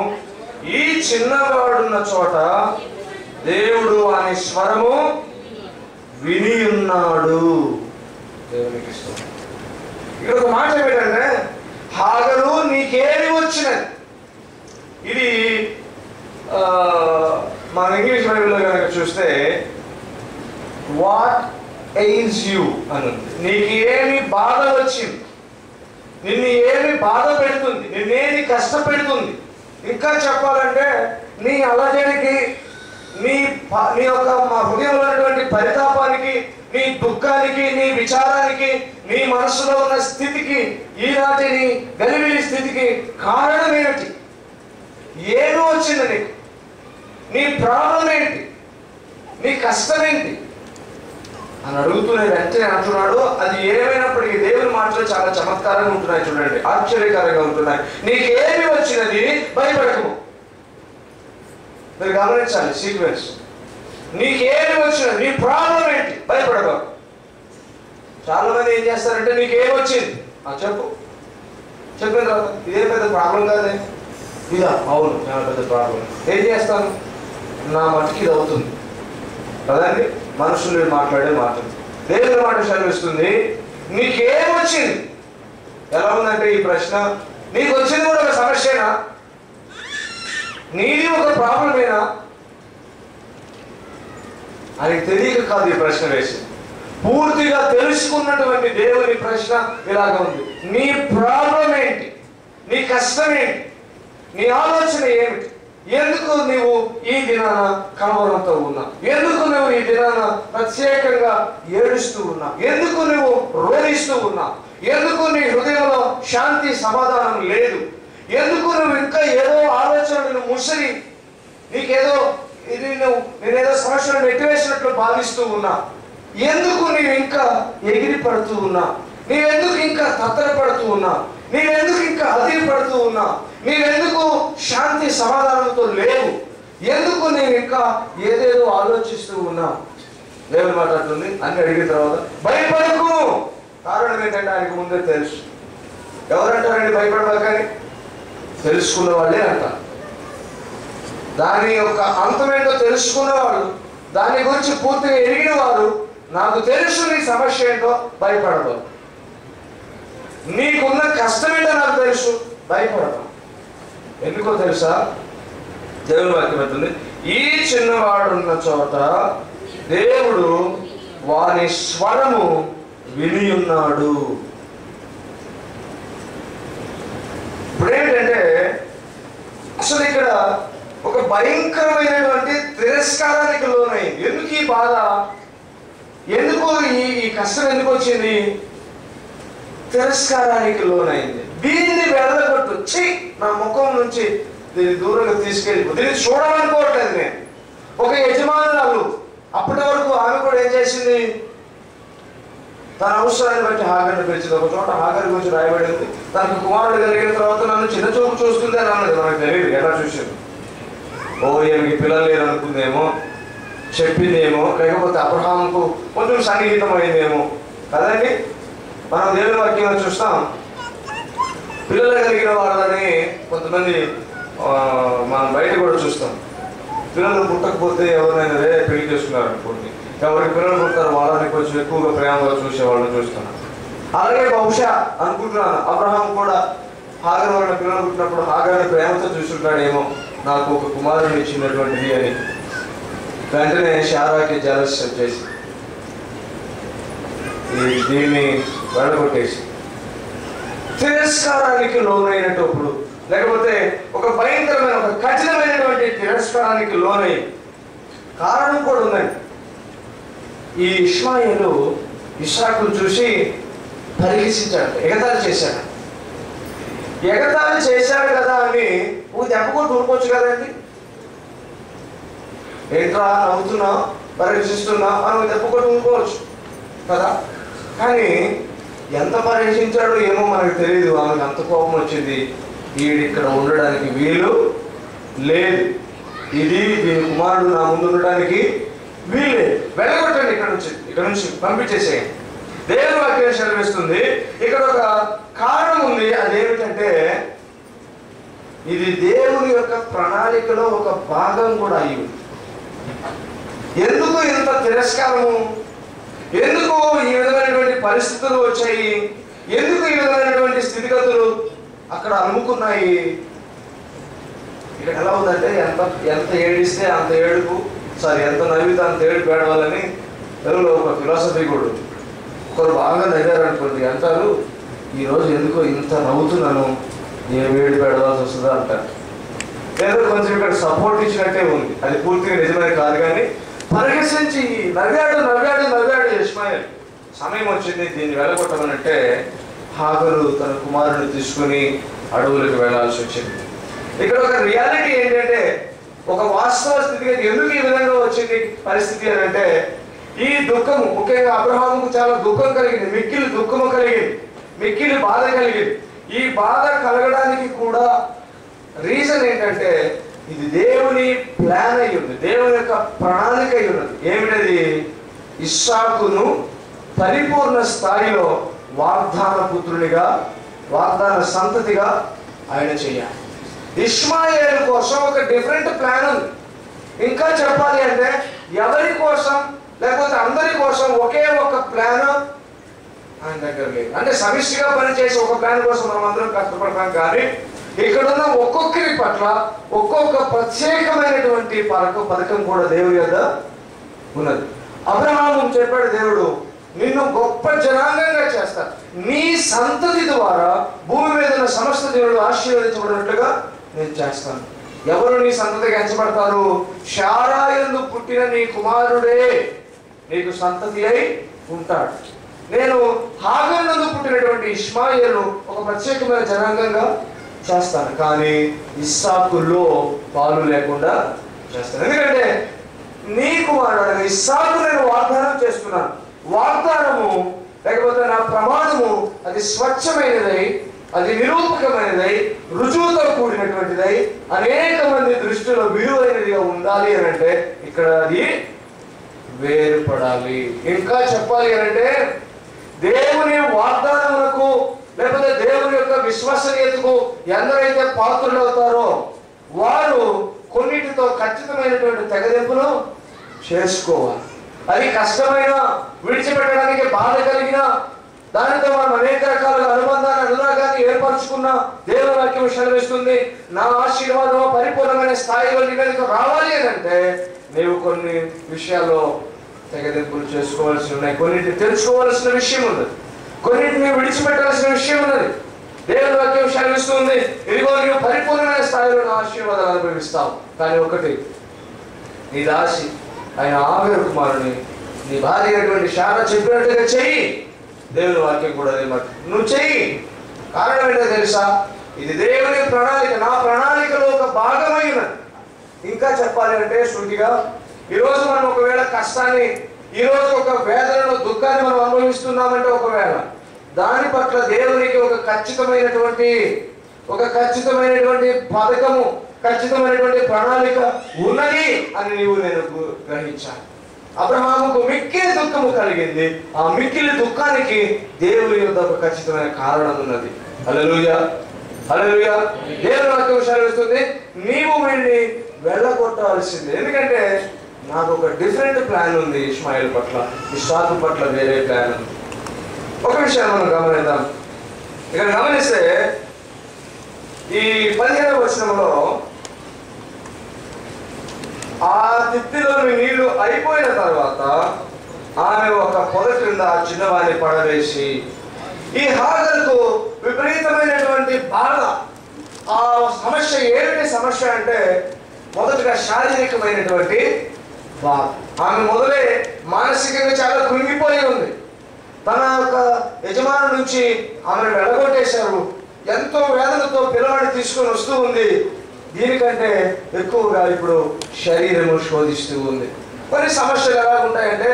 ఈ చిన్నవాడున్న చోట దేవుడు వాని స్వరము విని ఉన్నాడు. దేవునికి ఇష్టం. ఇక్కడ ఒక మాట ఏమిటంటే, హాగరు నీకేమి వచ్చినది. ఇది మన ఇంగ్లీష్ బైబిల్లో కనుక చూస్తే వాట్ ఎయిల్స్ యూ అని ఉంది. నీకు ఏమి బాధ వచ్చింది, నిన్ను ఏమి బాధ పెడుతుంది, నిన్నేది కష్టపెడుతుంది. ఇంకా చెప్పాలంటే నీ అలజడికి, నీ యొక్క హృదయంలో ఉన్నటువంటి పరితాపానికి, నీ దుఃఖానికి, నీ విచారానికి, నీ మనసులో ఉన్న స్థితికి, ఈనాటి నీ గలిబిలి స్థితికి కారణం ఏమిటి? ఏమి వచ్చింది నీకు? నీ ప్రాబ్లం ఏంటి? నీ కష్టం ఏంటి అని అడుగుతూనే వెంటనే అంటున్నాడు. అది ఏమైనప్పటికీ దేవుని మాటలు చాలా చమత్కారంగా ఉంటున్నాయి. చూడండి, ఆశ్చర్యకరంగా ఉంటున్నాయి. నీకు ఏమి వచ్చినది? భయపడకము. మీరు గమనించాలి సీక్వెన్స్. నీకేమి వచ్చినది? నీ ప్రాబ్లం ఏంటి? భయపడకు. చాలా మంది ఏం చేస్తారంటే, నీకేమి వచ్చింది చెప్పు, చెప్పిన తర్వాత ఇదే పెద్ద ప్రాబ్లం కాదే, ఇదా? అవును, చాలా పెద్ద ప్రాబ్లం. ఏం చేస్తాను? నా మట్టుకి ఇది అవుతుంది కదండి. మనుషులు మాట్లాడే మాట, దేవుని మాట చదివిస్తుంది. నీకేం వచ్చింది? ఎలా ఉందంటే ఈ ప్రశ్న, నీకు వచ్చింది కూడా ఒక సమస్యనా? నీది ఒక ప్రాబ్లమేనా అని తెలియక కాదు ఈ ప్రశ్న వేసి, పూర్తిగా తెలుసుకున్నటువంటి దేవుని ప్రశ్న ఇలాగ ఉంది. నీ ప్రాబ్లం ఏంటి? నీ కష్టం ఏంటి? నీ ఆలోచన ఏమిటి? ఎందుకు నువ్వు ఈ దినాన కలవరంతో ఉన్నావు? ఎందుకు నువ్వు ఈ దినాన ప్రత్యేకంగా ఏడుస్తూ ఉన్నావు? ఎందుకు నువ్వు రోధిస్తూ ఉన్నావు? ఎందుకు నీ హృదయంలో శాంతి సమాధానం లేదు? ఎందుకు నువ్వు ఇంకా ఏదో ఆలోచనలు ముసిరి నీకేదో నేనేదో సమస్యను నెట్టివేసినట్లు భావిస్తూ ఉన్నా? ఎందుకు నీవు ఇంకా ఎగిరి పడుతూ ఉన్నా? నీవెందుకు ఇంకా తత్తరపడుతూ ఉన్నా? నీవెందుకు ఇంకా అదిరిపడుతూ ఉన్నా? నీవెందుకు శాంతి సమాధానంతో లేవు? ఎందుకు నీవు ఇంకా ఏదేదో ఆలోచిస్తూ ఉన్నా? దేవుని మాట్లాడుతుంది. అన్ని అడిగిన తర్వాత భయపడకు. కారణం ఏంటంటే ఆయనకు ముందే తెలుసు. ఎవరంటారండి భయపడబాకని? తెలుసుకున్న వాళ్ళే అంటారు. దాని యొక్క అంతమేంటో తెలుసుకున్న వాళ్ళు, దాని గురించి పూర్తిగా ఎరిగిన వారు, నాకు తెలుసు నీ సమస్య ఏంటో, భయపడదు. నీకున్న కష్టం ఏంటో నాకు తెలుసు, భయపడదు. ఎందుకో తెలుసా? దేవుని వాక్యం అంటుంది, ఈ చిన్నవాడున్న చోట దేవుడు వాని స్వరము విని ఉన్నాడు. ఇప్పుడేంటంటే అసలు ఇక్కడ ఒక భయంకరమైనటువంటి తిరస్కారానికి లోనైంది. ఎందుకు ఈ బాధ? ఎందుకు ఈ కష్టం ఎందుకు వచ్చింది? తిరస్కారానికి లోనైంది. దీన్ని వెళ్ళగొట్టు, నా ముఖం నుంచి దీన్ని దూరంగా తీసుకెళ్ళి, దీన్ని చూడాలనుకోవట్లేదు నేను. ఒక యజమానురాలు అప్పటి వరకు ఆమె కూడా ఏం చేసింది? తన అవసరాన్ని బట్టి హాగర్ని పిలిచింది. ఒక చోట హాగర్ గురించి రాయబడింది, తనకు కుమారుడు కలిగిన తర్వాత నన్ను చిన్న చూపు చూస్తుంది అని అన్నది. మనకు తెలియదు ఎలా చూసింది. ఈమెకి పిల్లలు లేరు అనుకుందేమో, చెప్పిందేమో, లేకపోతే అబ్రహాముకు కొంచెం సన్నిహితమైందేమో కదండి. మనం దేవుని వాక్యంలో చూస్తాం, పిల్లలు కలిగిన వాళ్ళని కొంతమంది మనం బయట కూడా చూస్తాం. పిల్లలు పుట్టకపోతే ఎవరినైనా పెళ్లి చేసుకున్నారు అనుకోండి, ఎవరికి పిల్లలు పుడతారు వాళ్ళని కొంచెం ఎక్కువగా ప్రేమగా చూసే వాళ్ళని చూస్తున్నాను. అలాగే బహుశా అనుకుంటున్నాను, అబ్రహాం కూడా హాగర్ వాళ్ళ పిల్లలు పుట్టినప్పుడు హాగర్ని ప్రేమతో చూస్తుంటాడేమో, నాకు ఒక కుమారుని ఇచ్చినటువంటిది అని. వెంటనే శారాకి జలస్ చేసి దీన్ని వెళ్ళగొట్టేసి తిరస్కారానికి లోనైనప్పుడు, లేకపోతే ఒక భయంకరమైన ఒక కఠినమైనటువంటి తిరస్కారానికి లోనై కారణం కూడా ఉందండి. ఈ ఇష్మాయేలు ఇస్సాకును చూసి పరిహసించాడు, ఎగతాళి చేశాడు. ఎగతాళి చేశాడు కదా అని నువ్వు దెబ్బకొట్టు ఊరుకోవచ్చు కదండి. ఏంట్రా నవ్వుతున్నావు, పరిహసిస్తున్నావు అని దెబ్బకొట్టు ఊరుకోవచ్చు కదా. కానీ ఎంత పరిహసించాడో ఏమో మనకు తెలియదు. ఆమెకు అంత కోపం వచ్చింది, ఇక్కడ ఉండడానికి వీలు లేదు, దీని కుమారుడు నా ముందు ఉండడానికి వీలు, వెళ్ళగొట్టండి ఇక్కడ నుంచి పంపించేసేయండి. దేవుని వాక్యం సెలవిస్తుంది, ఇక్కడ ఒక కారణం ఉంది. అదేమిటంటే ఇది దేవుని యొక్క ప్రణాళికలో ఒక భాగం కూడా అయ్యింది. ఎందుకు ఇంత తిరస్కారము, ఎందుకు ఈ విధమైనటువంటి పరిస్థితులు వచ్చాయి, ఎందుకు ఈ విధమైనటువంటి స్థితిగతులు అక్కడ అమ్ముకున్నాయి? ఇక్కడ ఎలా ఉందంటే ఎంత ఏడిస్తే అంత ఏడుపు, ఎంత నవ్వితే అంత ఏడుపు ఏడవాలని తెలుగులో ఒక ఫిలాసఫీ కూడా. ఒకరు బాగా నవ్వారనుకోండి అంటారు, ఈరోజు ఎందుకో ఇంత నవ్వుతున్నాను, ఏం ఏడుపు ఏడవాల్సి వస్తుందా అంటారు. లేదా కొంచెం ఇక్కడ సపోర్ట్ ఇచ్చినట్టే ఉంది, అది పూర్తిగా నిజమే కాదు. కానీ పరిహసించి నవ్వాడు ఇష్మాయేల్. సమయం వచ్చింది దీన్ని వెళ్ళగొట్టమనంటే హాగరు తన కుమారుని తీసుకుని అడవులకు వెళ్లాల్సి వచ్చింది. ఇక్కడ ఒక రియాలిటీ ఏంటంటే, ఒక వాస్తవ స్థితికి ఎందుకు ఈ విధంగా వచ్చింది పరిస్థితి అని అంటే, ఈ దుఃఖము ముఖ్యంగా అబ్రహాముకు చాలా దుఃఖం కలిగింది, మిక్కిలి దుఃఖము కలిగింది, మిక్కిలి బాధ కలిగింది. ఈ బాధ కలగడానికి కూడా రీజన్ ఏంటంటే, ఇది దేవుని ప్లాన్ అయి ఉంది, దేవుని యొక్క ప్రణాళిక అయి ఉన్నది. ఏమిటది? ఇస్సాకును పరిపూర్ణ స్థాయిలో వాగ్దాన పుత్రునిగా, వాగ్దాన సంతతిగా ఆయన చేయాలి. ఇష్మాయేలు కోసం ఒక డిఫరెంట్ ప్లాన్ ఉంది. ఇంకా చెప్పాలి అంటే ఎవరి కోసం లేకపోతే అందరి కోసం ఒకే ఒక ప్లాన్ ఆయన దగ్గర లేదు. అంటే సమిష్టిగా పనిచేసే ఒక ప్లాన్ కోసం మనం అందరం కష్టపడతాం. కానీ ఇక్కడున్న ఒక్కొక్కరి పట్ల ఒక్కొక్క ప్రత్యేకమైనటువంటి పథకం కూడా దేవుడి యొద్ద ఉన్నది. అబ్రహాము చెప్పాడు దేవుడు, నిన్ను గొప్ప జనాంగంగా చేస్తా, నీ సంతతి ద్వారా భూమి మీద ఉన్న సమస్త దేవుడు ఆశీర్వదించబడినట్లుగా నేను చేస్తాను. ఎవరు నీ సంతతిగా ఎంచబడతారు? శారా యందు పుట్టిన నీ కుమారుడే నీకు సంతతి అయి ఉంటాడు. నేను హాగర్ నందు పుట్టినటువంటి ఇష్మాయేలు ఒక ప్రత్యేకమైన జనాంగంగా చేస్తాను, కానీ ఇస్సాకులో పాలు లేకుండా చేస్తాను. ఎందుకంటే నీ కుమారుడు ఇస్సాకు నేను వాగ్దానం చేస్తున్నాను. వాగ్దానము లేకపోతే నా ప్రమాణము అది స్వచ్ఛమైనదై, అది నిరూపకమైనదై, రుజువుతో కూడినటువంటిదై, అనేక మంది దృష్టిలో విలువైనదిగా ఉండాలి అని అంటే ఇక్కడ అది వేరుపడాలి. ఇంకా చెప్పాలి అని అంటే దేవుని వాగ్దానములకు లేకపోతే దేవుని యొక్క విశ్వసనీయతకు ఎందరైతే పాత్రులు అవుతారో వారు కొన్నిటితో ఖచ్చితమైనటువంటి తెగదెంపును చేసుకోవాలి. అది కష్టమైన, విడిచిపెట్టడానికి బాధ కలిగిన, దానితో మనం అనేక రకాలుగా అనుబంధాన్ని అనురాగాన్ని ఏర్పరచుకున్న దేవుని వాక్యం సెలవిస్తుంది, నా ఆశీర్వాదం పరిపూర్ణమైన స్థాయిలో నీ మీదకు రావాలి అని అంటే నీవు కొన్ని విషయాల్లో తెగదెంపులు చేసుకోవాల్సి ఉన్నాయి, కొన్నిటిని తెలుసుకోవాల్సిన విషయం ఉన్నది, కొన్నిటిని విడిచిపెట్టాల్సిన విషయం ఉన్నది. దేవుని వాక్యం సెలవిస్తుంది, ఇదిగో నీవు పరిపూర్ణమైన స్థాయిలో నా ఆశీర్వాదాలు అనుభవిస్తావు. కానీ ఒకటి, నీ దాసి ఆయన ఆగరు కుమారుని నీ భార్య అయినటువంటి శారా చెప్పినట్టుగా చెయ్యి. దేవుని వాక్యం కూడా అదే మాట, నువ్వు చెయ్యి. కారణం ఏంటో తెలుసా? ఇది దేవుని ప్రణాళిక, నా ప్రణాళికలో ఒక భాగమైనది. ఇంకా చెప్పాలి అంటే సూటిగా, ఈరోజు మనం ఒకవేళ కష్టాన్ని, ఈరోజు ఒక వేదనను, దుఃఖాన్ని మనం అనుభవిస్తున్నామంటే ఒకవేళ దాని పట్ల దేవునికి ఒక ఖచ్చితమైనటువంటి పథకము, ఖచ్చితమైనటువంటి ప్రణాళిక ఉన్నది అని నేను గ్రహించాను. అబ్రహాముకు మిక్కిలి దుఃఖము కలిగింది. ఆ మిక్కిలి దుఃఖానికి దేవుని యొక్క ఒక ఖచ్చితమైన కారణం ఉన్నది. హల్లెలూయా, హల్లెలూయా. దేవుని వాక్యం సెలవిస్తుంది, నీవు వీడిని వెళ్ళగొట్టాల్సింది. ఎందుకంటే నాకు ఒక డిఫరెంట్ ప్లాన్ ఉంది. ఇష్మాయిల్ పట్ల, ఇస్సాకు పట్ల వేరే ప్లాన్ ఉంది. ఒక విషయం మనం గమనిద్దాం. ఇక్కడ గమనిస్తే ఈ 15వ వచనంలో ఆ తిత్తిలోని నీళ్లు అయిపోయిన తర్వాత ఆమె ఒక పొద క్రింద ఆ చిన్నవాడిని పడవేసి, ఈ హాగరుకు విపరీతమైనటువంటి బాధ. ఆ సమస్య ఏమిటి? సమస్య అంటే మొదటగా శారీరకమైనటువంటి బాధ. ఆమె మొదలే మానసికంగా చాలా కృంగిపోయి ఉంది. తన యొక్క యజమాని నుంచి ఆమెను వెళ్ళగొట్టేశారు. ఎంతో వేదనతో పిల్లవాడిని తీసుకొని వస్తూ ఉంది. దీనికంటే ఎక్కువగా ఇప్పుడు శరీరము శోధిస్తూ ఉంది. కొన్ని సమస్యలు ఎలా ఉంటాయంటే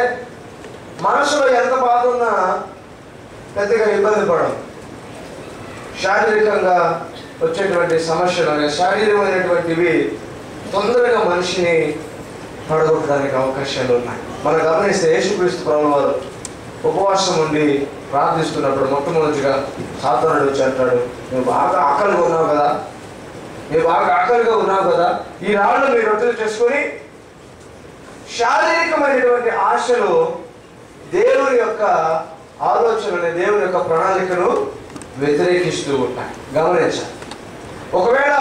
మనసులో ఎంత బాధ ఉన్నా పెద్దగా ఇబ్బంది పడడం. శారీరకంగా వచ్చేటువంటి సమస్యలు అనే శారీరమైనటువంటివి తొందరగా మనిషిని పడగొట్టడానికి అవకాశాలు ఉన్నాయి. మనం గమనిస్తే యేసుక్రీస్తు ప్రభువు వారు ఉపవాసం ఉండి ప్రార్థిస్తున్నప్పుడు మొట్టమొదటిగా సాతానుడు వచ్చి అంటాడు, నువ్వు బాగా ఆకలిగా ఉన్నావు కదా, ఈ రాళ్ళు మీరు రొట్టెలు చేసుకొని. శారీరకమైనటువంటి ఆశలు దేవుని యొక్క ఆలోచనని, దేవుని యొక్క ప్రణాళికను వ్యతిరేకిస్తూ ఉంటాయి. గమనించాలి. ఒకవేళ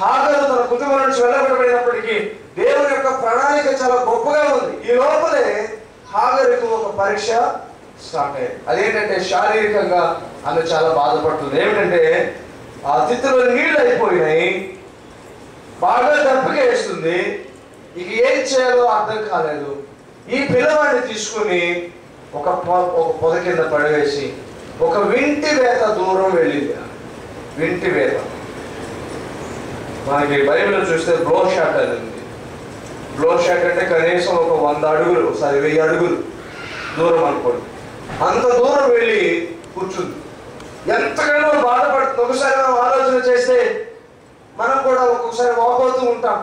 హాగరు తన కుటుంబం నుంచి వెళ్ళబడినప్పటికీ దేవుని యొక్క ప్రణాళిక చాలా గొప్పగా ఉంది. ఈ లోపలే హాగరుకు ఒక పరీక్ష స్టార్ట్ అయ్యింది. అదేంటంటే శారీరకంగా ఆమె చాలా బాధపడుతుంది. ఏమిటంటే ఆ తిత్తులో నీళ్ళు అయిపోయినాయి, బాగా దెబ్బగా వేస్తుంది. ఇక ఏం చేయాలో అర్థం కాలేదు. ఈ పిల్లవాడిని తీసుకుని ఒక పొద కింద పడవేసి ఒక వింటి వేత దూరం వెళ్ళింది. వింటి వేత మనకి బైబిల్లో చూస్తే బ్లో షాట్ అని ఉంది. బ్లో షాట్ అంటే కనీసం ఒక 100 అడుగులు, 1000 అడుగులు దూరం అనుకోండి. అంత దూరం వెళ్ళి కూర్చుంది. ఎంతగానో బాధపడుతుంది. ఒకసారి మనం ఆలోచన చేస్తే మనం కూడా ఒక్కొక్కసారి వాపోతూ ఉంటాం.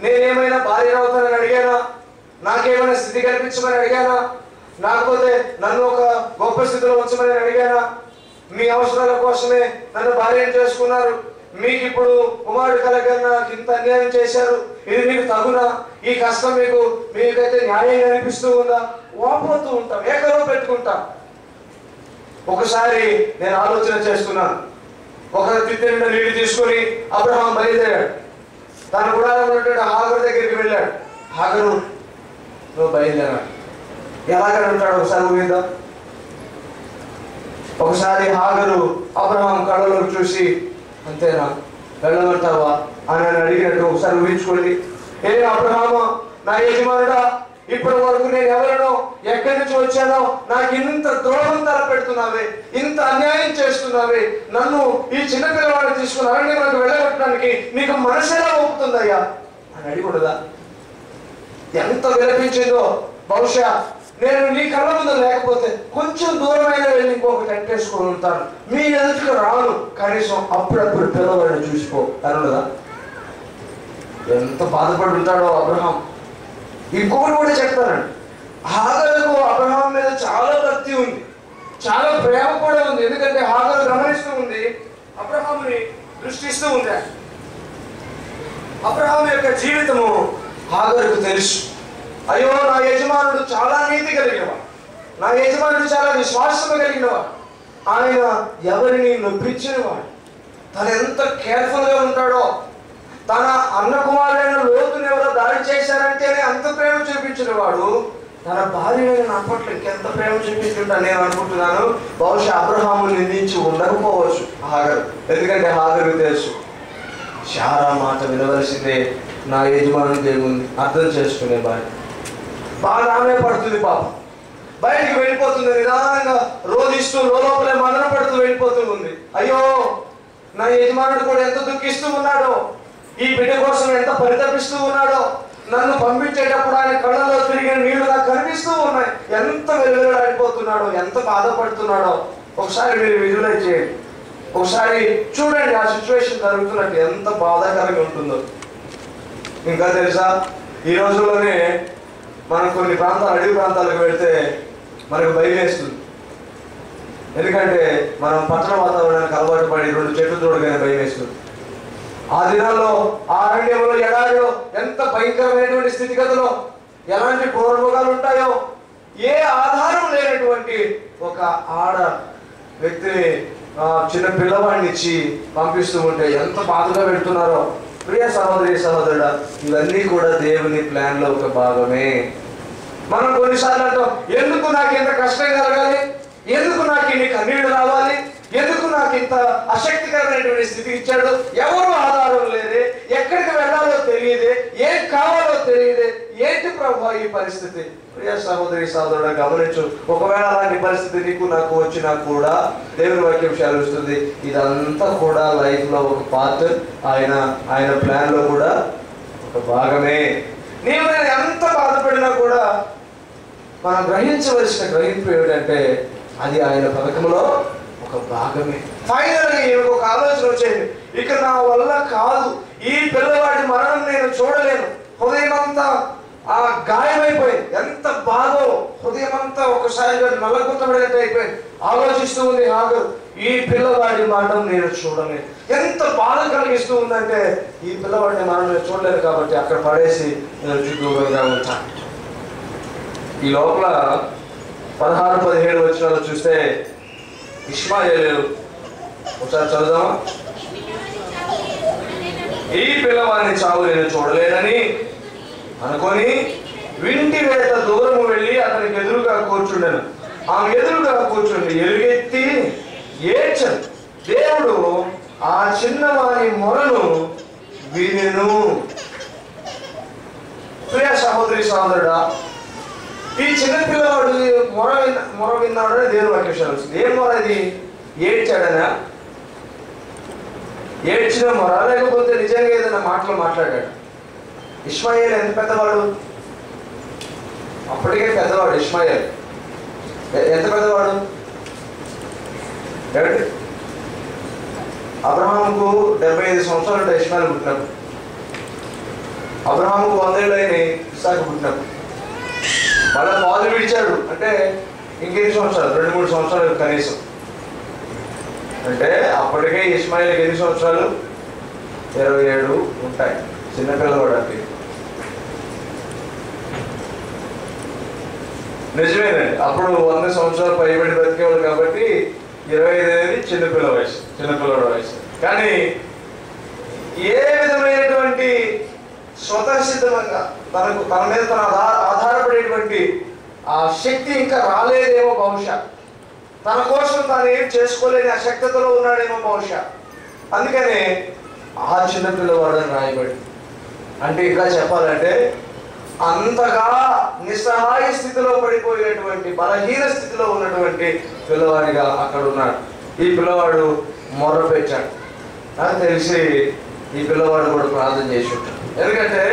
నేనేమైనా భార్య అవుతానని అడిగానా? నాకేమైనా స్థితి కల్పించమని అడిగానా? లేకపోతే నన్ను ఒక గొప్ప స్థితిలో ఉంచమని అడిగానా? మీ అవసరాల కోసమే నన్ను భార్యను చేసుకున్నారు. మీకు ఇప్పుడు కుమారుడు కలగన్నా నాకు ఇంత అన్యాయం చేశారు. ఇది మీకు తగునా? ఈ కష్టం మీకైతే న్యాయంగా అనిపిస్తూ ఉందా? వాపోతూ ఉంటాం, ఏకరో పెట్టుకుంటాం. ఒకసారి నేను ఆలోచన చేస్తున్నాను. ఒక తిత్తి నిండా నీళ్లు తీసుకొని అబ్రహాం బయలుదేరాడు. తన గుడారం ఉన్నటువంటి హాగరు దగ్గరికి వెళ్ళాడు. హాగరు, నువ్వు బయలుదేరాడు. ఎలాగని ఉంటాడు ఒకసారి ఊహిద్దాం. ఒకసారి హాగరు అబ్రహాం కళ్ళలో చూసి, అంతేనా, వెళ్ళమంటావా అని అడిగినట్టు ఒకసారి ఊహించుకోండి. అబ్రహాము, నా యజమానుడా, ఇప్పటి వరకు నేను ఎవరినో, ఎక్కడి నుంచి వచ్చానో, నాకు ఇంత ద్రోహం తలపెడుతున్నావే, ఇంత అన్యాయం చేస్తున్నావే, నన్ను ఈ చిన్నపిల్లవాడిని తీసుకుని అరణ్యంలోకి వెళ్ళగొట్టడానికి నీకు మనసేలా ఒప్పుతుందయ్యా అని అడిగకూడదా? ఎంత విలపించిందో. బహుశా నేను నీ కళ్ళ ముందు లేకపోతే కొంచెం దూరమైన వెళ్ళి ఇంకొక టెంట్ వేసుకొని ఉంటాను, మీ ఎదుటికి రాను, కనీసం అప్పుడప్పుడు పిల్లవాడిని చూసిపో అనదా? ఎంత బాధపడి ఉంటాడో అబ్రహాం. ఇంకొకటి కూడా చెప్తానండి, హాగరుకు అబ్రహాం మీద చాలా భక్తి ఉంది, చాలా ప్రేమ కూడా ఉంది. ఎందుకంటే హాగరు గమనిస్తూ ఉంది, అబ్రహాముని దృష్టిస్తూ ఉంది. అబ్రహాం యొక్క జీవితము హాగరుకు తెలుసు. అయ్యో, నా యజమానుడు చాలా నీతి కలిగినవాడు, నా యజమానుడు చాలా విశ్వాసం కలిగినవాడు, ఆయన ఎవరిని నొప్పించినవాడు, తను ఎంత కేర్ఫుల్గా ఉంటాడో. తన అన్న కుమారుడైన లోతుని ఎవరో దాడి చేశారంటేనే అంత ప్రేమ చూపించిన వాడు తన భార్యని నా పట్ల ఇంకెంత ప్రేమ చూపించుంటా నేను అనుకుంటున్నాను. బహుశా అబ్రహాము నిందించి ఉండకపోవచ్చు హాగరు. ఎందుకంటే హాగరు తెలుసు, శారా మాట వినవలసిందే, నా యజమానుడు ఏముంది అర్థం చేసుకునే భార్య. బాగా ఆమె పడుతుంది, పాపం బయటికి వెళ్ళిపోతుంది, నిదానంగా రోధిస్తూ లోపలే మదన పడుతూ వెళ్ళిపోతూ ఉంది. అయ్యో, నా యజమానుడు కూడా ఎంత దుఃఖిస్తూ ఉన్నాడో, ఈ బిడ్డ కోసం ఎంత పరితపిస్తూ ఉన్నాడో, నన్ను పంపించేటప్పుడు ఆయన కళ్ళలో తిరిగిన నీళ్లు నాకు కనిపిస్తూ ఉన్నాయి, ఎంత వెలువలాడిపోతున్నాడో, ఎంత బాధపడుతున్నాడో. ఒకసారి మీరు విజువలైజ్ చేయండి, ఒకసారి చూడండి ఆ సిచ్యువేషన్ జరుగుతున్నట్టు ఎంత బాధాకరంగా ఉంటుందో. ఇంకా తెలుసా, ఈ రోజుల్లోనే మనం కొన్ని ప్రాంతాలు, అడవి ప్రాంతాలకు వెళ్తే మనకు భయం వేస్తుంది. ఎందుకంటే మనం పట్టణ వాతావరణానికి అలవాటు పడి 2 చెట్లు చూడగానే భయం వేస్తుంది. ఆ దినాల్లో ఆ అరణ్యంలో, ఎడారిలో ఎంత భయంకరమైనటువంటి స్థితిగతులో, ఎలాంటి క్రూరమృగాలు ఉంటాయో, ఏ ఆధారం లేనటువంటి ఒక ఆడ వ్యక్తిని చిన్న పిల్లవాడిని ఇచ్చి పంపిస్తూ ఉంటే ఎంత బాధగా పెడుతున్నారో. ప్రియ సహోదరి సహోదరుడా, ఇవన్నీ కూడా దేవుని ప్లాన్ లో ఒక భాగమే. మనం కొన్నిసార్లు అంటాం, ఎందుకు నాకు ఇంత కష్టం కలగాలి, ఎందుకు నాకు ఇన్ని కన్నీళ్లు రావాలి, ఎందుకు నాకు ఇంత అశక్తికరమైనటువంటి స్థితి ఇచ్చాడు, ఎవరు ఆధారం లేదే, ఎక్కడికి వెళ్ళాలో తెలియదే, ఏం కావాలో తెలియదే, ఏంటి ప్రభు ఈ పరిస్థితి. ప్రియ సహోదరి సహోదరుడు గమనించు, ఒకవేళ అలాంటి పరిస్థితి నీకు నాకు వచ్చినా కూడా దేవుని వాక్యం సెలవిస్తుంది, ఇదంతా కూడా లైఫ్ లో ఒక పార్ట్, ఆయన ప్లాన్ లో కూడా ఒక భాగమే. నేను ఎంత బాధపడినా కూడా మనం గ్రహించవలసిన గ్రహింపు ఏమిటంటే అది ఆయన పథకంలో ఒక భాగమే. ఫైనల్గా ఈమెకు ఒక ఆలోచన వచ్చేది, ఇక నా వల్ల కాదు, ఈ పిల్లవాడి మరణం నేను చూడలేను. హృదయం అంతా గాయమైపోయింది, ఎంత బాధో, హృదయం అంతా ఒకసారిగా నల్లగుత్తబడినట్టు అయిపోయింది. ఆలోచిస్తూ ఉంది హాగరు, ఈ పిల్లవాడి మరణం నేను చూడలేను. ఎంత బాధ కలిగిస్తూ ఉందంటే, ఈ పిల్లవాడిని మరణం నేను చూడలేను కాబట్టి అక్కడ పడేసి నేను దూరంగా ఉంటాను. ఈ లోపల 16-17 వచనాలు చూస్తే ఇష్మాయేలు, ఒకసారి చదువుదామా. ఈ పిల్లవాడిని చావు నేను చూడలేనని అనుకొని వింటి వేత దూరము వెళ్ళి అతనికి ఎదురుగా కూర్చుండెను. ఆమె ఎదురుగా కూర్చుండి ఎలుగెత్తి ఏడ్చను. దేవుడు ఆ చిన్నవాని మొరను వినెను. ప్రియ సహోదరి సహోదరుడా, ఈ చిన్న పిల్లవాడు మొర విన్నాడని దేవుని వాక్యం సెలవిస్తుంది. ఏం మొర ఇది? ఏడ్చాడనా? ఏడ్చిన మొర, లేకపోతే నిజంగా ఏదైనా మాటలు మాట్లాడాడు? ఇష్మాయేల్ ఎంత పెద్దవాడు? అప్పటికే పెద్దవాడు ఇష్మాయేల్. ఎంత పెద్దవాడు? ఏమిటి? అబ్రహాముకు 75 సంవత్సరాలు అంటే ఇష్మాయేల్ పుట్టినప్పుడు, అబ్రహాముకు 100 ఏళ్ళు అయినాయి ఇస్సాకు పుట్టినప్పుడు. మళ్ళీ పాలు విడిచాడు అంటే ఇంకెన్ని సంవత్సరాలు? 2-3 సంవత్సరాలు కనీసం. అంటే అప్పటికే ఇస్మాయిల్కి ఎన్ని సంవత్సరాలు? 27 ఉంటాయి. చిన్నపిల్లవాడు అంటే నిజమేనండి. అప్పుడు 100 సంవత్సరాలు పైబడి బతికేవాడు కాబట్టి 25 అనేది చిన్నపిల్లవాడు వయసు. కానీ ఏ విధమైనటువంటి స్వతసిద్ధంగా తన మీద తన ఆధారపడేటువంటి ఆ శక్తి ఇంకా రాలేదేమో బహుశా. తన కోసం తాను ఏం చేసుకోలేని అశక్తతలో ఉన్నాడేమో బహుశా. అందుకనే ఆ చిన్నపిల్లవాడని రాయబడి. అంటే ఇంకా చెప్పాలంటే అంతగా నిస్సహాయ స్థితిలో పడిపోయేటువంటి, బలహీన స్థితిలో ఉన్నటువంటి పిల్లవాడిగా అక్కడ ఉన్నాడు. ఈ పిల్లవాడు మొర్ర పెట్టాడు. నాకు తెలిసి ఈ పిల్లవాడు కూడా ప్రార్థన చేసి ఉంటాడు. ఎందుకంటే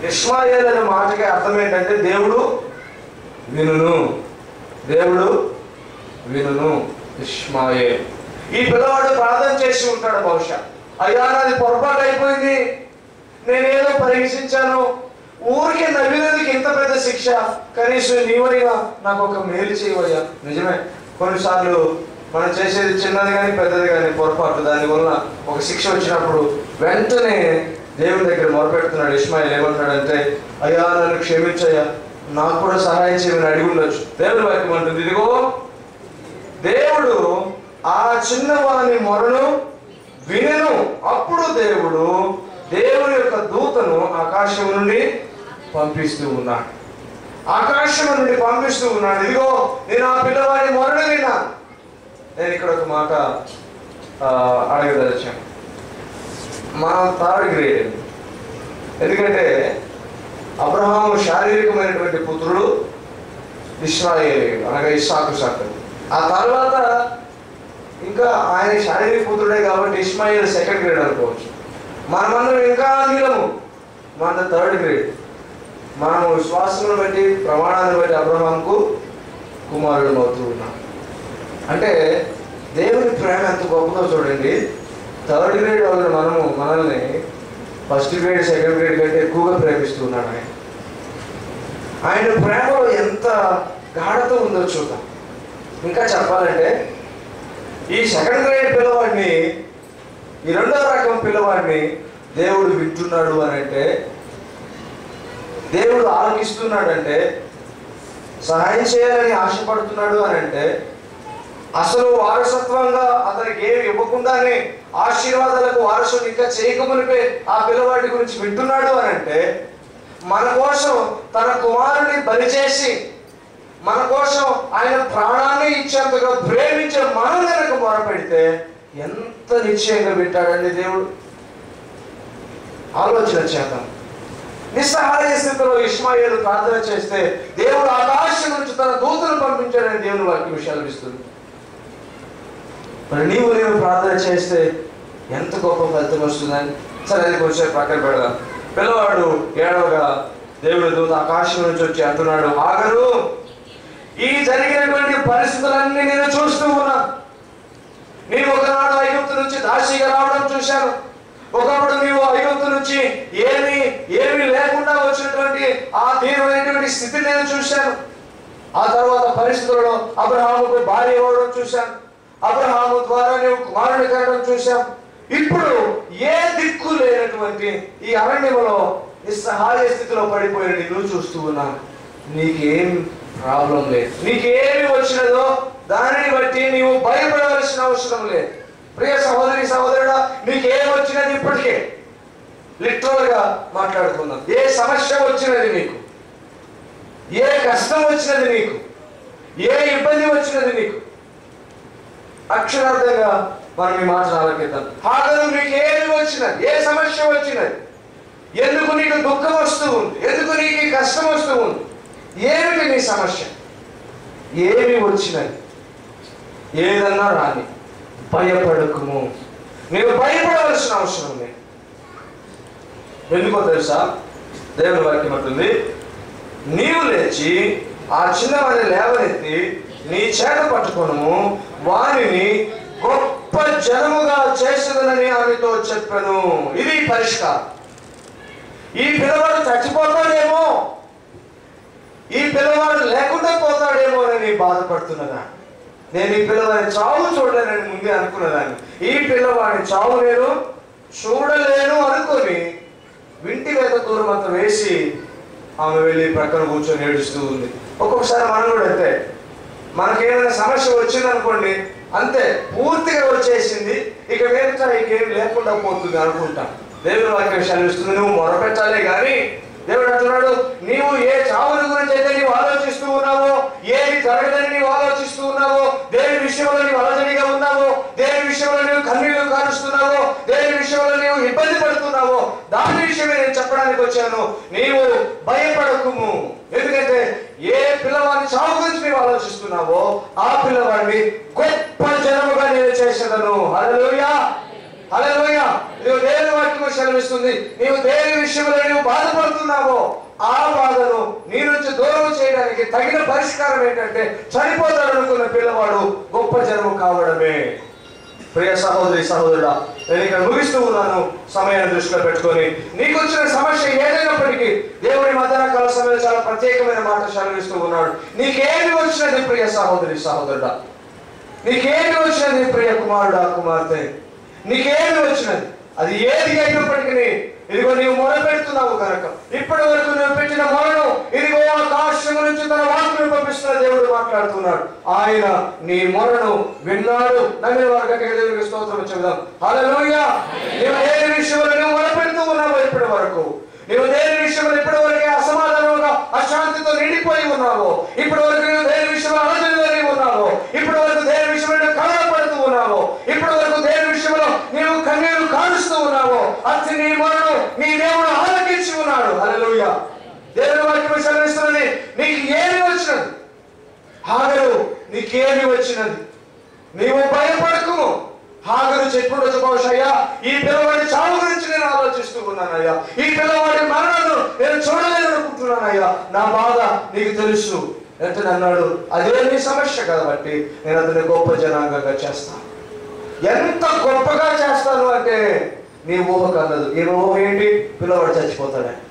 ఇష్మాయేల్ అనే మాటకి అర్థం ఏంటంటే దేవుడు వినును, దేవుడు వినును. ఇష్మాయేల్, ఈ పిల్లవాడు ప్రార్థన చేసి ఉంటాడు బహుశా. అయ్యా నాది పొరపాటు అయిపోయింది, నేనేదో పరీక్షించాను, ఊరికే నవ్వినందుకు ఇంత పెద్ద శిక్ష, కనీసం నీవైనా నాకు ఒక మేలు చేయవయ్యా. నిజమే, కొన్నిసార్లు మనం చేసేది చిన్నది కానీ పెద్దది కానీ పొరపాటు, దానివల్ల ఒక శిక్ష వచ్చినప్పుడు వెంటనే దేవుని దగ్గర మొరపెడుతున్నాడు. ఇష్మాయేల్ ఏమంటాడంటే, అయ్యా నన్ను క్షమించయ్యా, నాకు కూడా సహాయం చేయమని అడిగి ఉండొచ్చు. దేవుని వాక్యం అంటుంది, ఇదిగో దేవుడు ఆ చిన్నవాని మొరను వినెను. అప్పుడు దేవుడు దేవుని యొక్క దూతను ఆకాశం నుండి పంపిస్తూ ఉన్నాడు. ఇదిగో నేను ఆ పిల్లవాడి మొరను విన్నాను. నేను ఇక్కడ ఒక మాట అడగదలిచాను. మన 3rd గ్రేడ్. ఎందుకంటే అబ్రహాము శారీరకమైనటువంటి పుత్రుడు ఇశ్రాయేలు, అనగా ఇస్సాకు సంతతి. ఆ తర్వాత ఇంకా ఆయన శారీరక పుత్రుడే కాబట్టి ఇష్మాయేల్ 2nd గ్రేడ్ అనుకోవచ్చు. మనమందరం ఇంకా నీలము, మన 3rd గ్రేడ్. మనం విశ్వాసమును బట్టి, ప్రమాణాన్ని బట్టి అబ్రహాంకు కుమారుడు అవుతూ ఉన్నాం. అంటే దేవుని ప్రేమ ఎంత గొప్పదో చూడండి. 3rd గ్రేడ్ వాళ్ళని మనల్ని ఫస్ట్ గ్రేడ్ సెకండ్ గ్రేడ్ కంటే ఎక్కువగా ప్రేమిస్తున్నాడు ఆయన. ఆయన ప్రేమలో ఎంత గాఢత ఉందో చూద్దాం. ఇంకా చెప్పాలంటే ఈ సెకండ్ గ్రేడ్ పిల్లవాడిని, ఈ రెండవ రకం పిల్లవాడిని దేవుడు వింటున్నాడు అని అంటే, దేవుడు ఆలకిస్తున్నాడంటే, సహాయం చేయాలని ఆశపడుతున్నాడు అని అంటే, అసలు వారసత్వంగా అతనికి ఏమి ఇవ్వకుండానే ఆశీర్వాదాలకు వారసుడు ఇంకా చేయకమునిపే ఆ పిల్లవాడి గురించి వింటున్నాడు అని అంటే, మన కోసం తన కుమారుని బలి చేసి మన కోసం ఆయన ప్రాణాన్ని ఇచ్చేంతగా ప్రేమించే మనం కనుక మొరపెడితే ఎంత నిశ్చయంగా వింటాడండి దేవుడు. ఆలోచన చేద్దాం. నిస్సహాయ స్థితిలో ఇష్మాయేలు ప్రార్థన చేస్తే దేవుడు ఆకాశం నుంచి తన దూతను పంపించాడని దేవుని వాక్యం సెలవిస్తుంది. మరి నేను ప్రార్థన చేస్తే ఎంత గొప్ప ఫలితం వస్తుందని. సరే, అది కొంచెం పక్కన పెడదాం. పిల్లవాడు ఏడవగా దేవుడి దూత ఆకాశం నుంచి వచ్చి అంటున్నాడు, హాగరు, ఈ జరిగినటువంటి పరిస్థితులన్నీ నేను చూస్తూ ఉన్నాను. నేను ఒకనాడు ఐగుప్తు నుంచి దాసిగా రావడం చూశాను. ఒకప్పుడు నీవు ఐగుప్తు నుంచి ఏమీ లేకుండా వచ్చినటువంటి ఆ తీవ్రమైనటువంటి స్థితి నేను చూశాను. ఆ తర్వాత పరిస్థితుల్లో అబ్రహాముకు భార్య ఇవ్వడం చూశాను. అబ్రహాము ద్వారా నీవు కుమారుని కనడం చూశాం. ఇప్పుడు ఏ దిక్కు లేనటువంటి ఈ అరణ్యంలో నిస్సహాయ స్థితిలో పడిపోయిన నిన్ను చూస్తూ ఉన్నాను. నీకేం ప్రాబ్లం లేదు. నీకేమి వచ్చినదో దానిని బట్టి నీవు భయపడవలసిన అవసరం లేదు. ప్రియ సహోదరి సహోదరుడా, నీకేం వచ్చినది ఇప్పటికే లిటరల్ గా మాట్లాడుకుందాం. ఏ సమస్య వచ్చినది నీకు, ఏ కష్టం వచ్చినది నీకు, ఏ ఇబ్బంది వచ్చినది నీకు, అక్షరార్థంగా మనం ఈ మాట ఆలకిద్దాం. హాగరు, నీకేమి వచ్చినది, ఏ సమస్య వచ్చినది, ఎందుకు నీకు దుఃఖం వస్తూ ఉంది, ఎందుకు నీకు కష్టం వస్తూ ఉంది, ఏమిటి నీ సమస్య, ఏమి వచ్చినది, ఏదన్నా రాని, భయపడకుము. నీవు భయపడవలసిన అవసరం లేదు. ఎందుకో తెలుసా? దేవుని వాక్యం అంటుంది, నీవు లేచి ఆ చిన్నవాడిని లేవనెత్తి నీ చేత పట్టుకొనుము, వానిని గొప్ప జనముగా చేసేదనని ఆమెతో చెప్పాను. ఇది పరిష్కారం. ఈ పిల్లవాడు చచ్చిపోతాడేమో, ఈ పిల్లవాడు లేకుండా పోతాడేమో అని బాధపడుతున్నదా? నేను ఈ పిల్లవాడిని చావు చూడలేనని ముందే అనుకున్నదాన్ని. ఈ పిల్లవాడిని చావు నేను చూడలేను అనుకొని వింటి వేత దూరం అంత వేసి ఆమె వెళ్ళి ప్రక్కన కూర్చొని ఏడుస్తూ ఉంది. ఒక్కొక్కసారి మనం కూడా అంతే. మనకేమైనా సమస్య వచ్చిందనుకోండి, అంతే, పూర్తిగా వచ్చేసింది, ఇక వేరుతా ఇంకేం లేకుండా పోతుంది అనుకుంటాం. దేవుని వాక్యం సెలవిస్తుంది, నువ్వు మొరపెట్టాలే కానీ దేవుడు అంటున్నాడు, నీవు ఏ చావుని గురించి అయితే నీవు ఆలోచిస్తూ ఉన్నావో, ఏది జరగదని నీవు ఆలోచిస్తూ ఉన్నావో, దేని విషయంలో నీవు అలజడిగా ఉన్నావో, దేని విషయంలో నీవు కన్నీళ్లు కారుస్తున్నావో, దేని విషయంలో నీవు ఇబ్బంది పడుతున్నావో, దాని విషయమే నేను చెప్పడానికి వచ్చాను. నీవు భయపడకుము. ఎందుకంటే ఏ పిల్లవాడిని చావు గురించి నీవు ఆలోచిస్తున్నావో ఆ పిల్లవాడిని గొప్ప జనముగా నేను చేసేదను. హల్లెలూయా, హల్లెలూయా. నీవు దేవుని వాక్యం సెలవిస్తుంది, నీవు దేని విషయంలో నీవు బాధపడుతున్నావో ఆ బాధను నీ నుంచి దూరం చేయడానికి తగిన పరిష్కారం ఏంటంటే చనిపోతాడనుకున్న పిల్లవాడు గొప్ప జనము కావడమే. ప్రియ సహోదరి సహోదరుడా, నేను ఇక్కడ ముగిస్తూ ఉన్నాను సమయాన్ని దృష్టిలో పెట్టుకొని. నీకు వచ్చిన సమస్య ఏదైనప్పటికీ దేవుడి మధ్యాహ్న కాల సమయంలో చాలా ప్రత్యేకమైన మాట సెలవిస్తూ ఉన్నాడు. నీకేమి వచ్చినది ప్రియ సహోదరి సహోదరుడా, నీకేమి వచ్చినది ప్రియ కుమారుడా కుమార్తె, నీకేమి వచ్చినది, అది ఏది అయినప్పటికీ ఇదిగో నీవు మొరపెడుతున్నావు కనుక ఇప్పటి వరకు నువ్వు పెట్టిన మొరను ఇదిగో ఆకాశం నుంచి తన వాక్కును పంపిస్తున్న దేవుడు మాట్లాడుతున్నాడు. ఆయన నీ మొరను విన్నాడు. నమ్మిన వారు గట్టిగా దేవునికి స్తోత్రం చెబుదాం. హల్లెలూయా. నీవు దేని విషయంలో నువ్వు మొరపెడుతూ ఉన్నావు ఇప్పటి వరకు, నీవు దేని విషయంలో ఇప్పటి వరకే అసమాధానంగా అశాంతితో నిండిపోయి ఉన్నావు, ఇప్పటి వరకు నువ్వు దేని విషయంలో అలజడిలో ఉన్నావు, ఇప్పటి వరకు దేని విషయంలో కలవపడుతూ ఉన్నావు, ఇప్పటి వరకు దేని విషయంలో నీవు కన్నీరు కారుస్తూ ఉన్నావు, అతి నీ మొరను నీ దేవుడు ఆలకించి ఉన్నాడు. హల్లెలూయా. దేవుని వాక్యం సెలవిస్తున్నది, నీకు ఏమి వచ్చినది హాగరు, నీకేమి వచ్చినది, నీవు భయపడకుము. హాగరు చెప్పుండొచ్చు బహుశా, అయ్యా ఈ పిల్లవాడి చావు గురించి నేను ఆలోచిస్తూ ఉన్నానయ్యా, ఈ పిల్లవాడి మరణను నేను చూడలేను అనుకుంటున్నానయ్యా, నా బాధ నీకు తెలుసు అంటే అన్నాడు. అదే నీ సమస్య కాబట్టి నేను అతని గొప్ప జనాంగంగా చేస్తాను. ఎంత గొప్పగా చేస్తాను అంటే నీ ఊహకు అందదు. ఈమె ఊహ ఏంటి? పిల్లవాడు చచ్చిపోతాడని.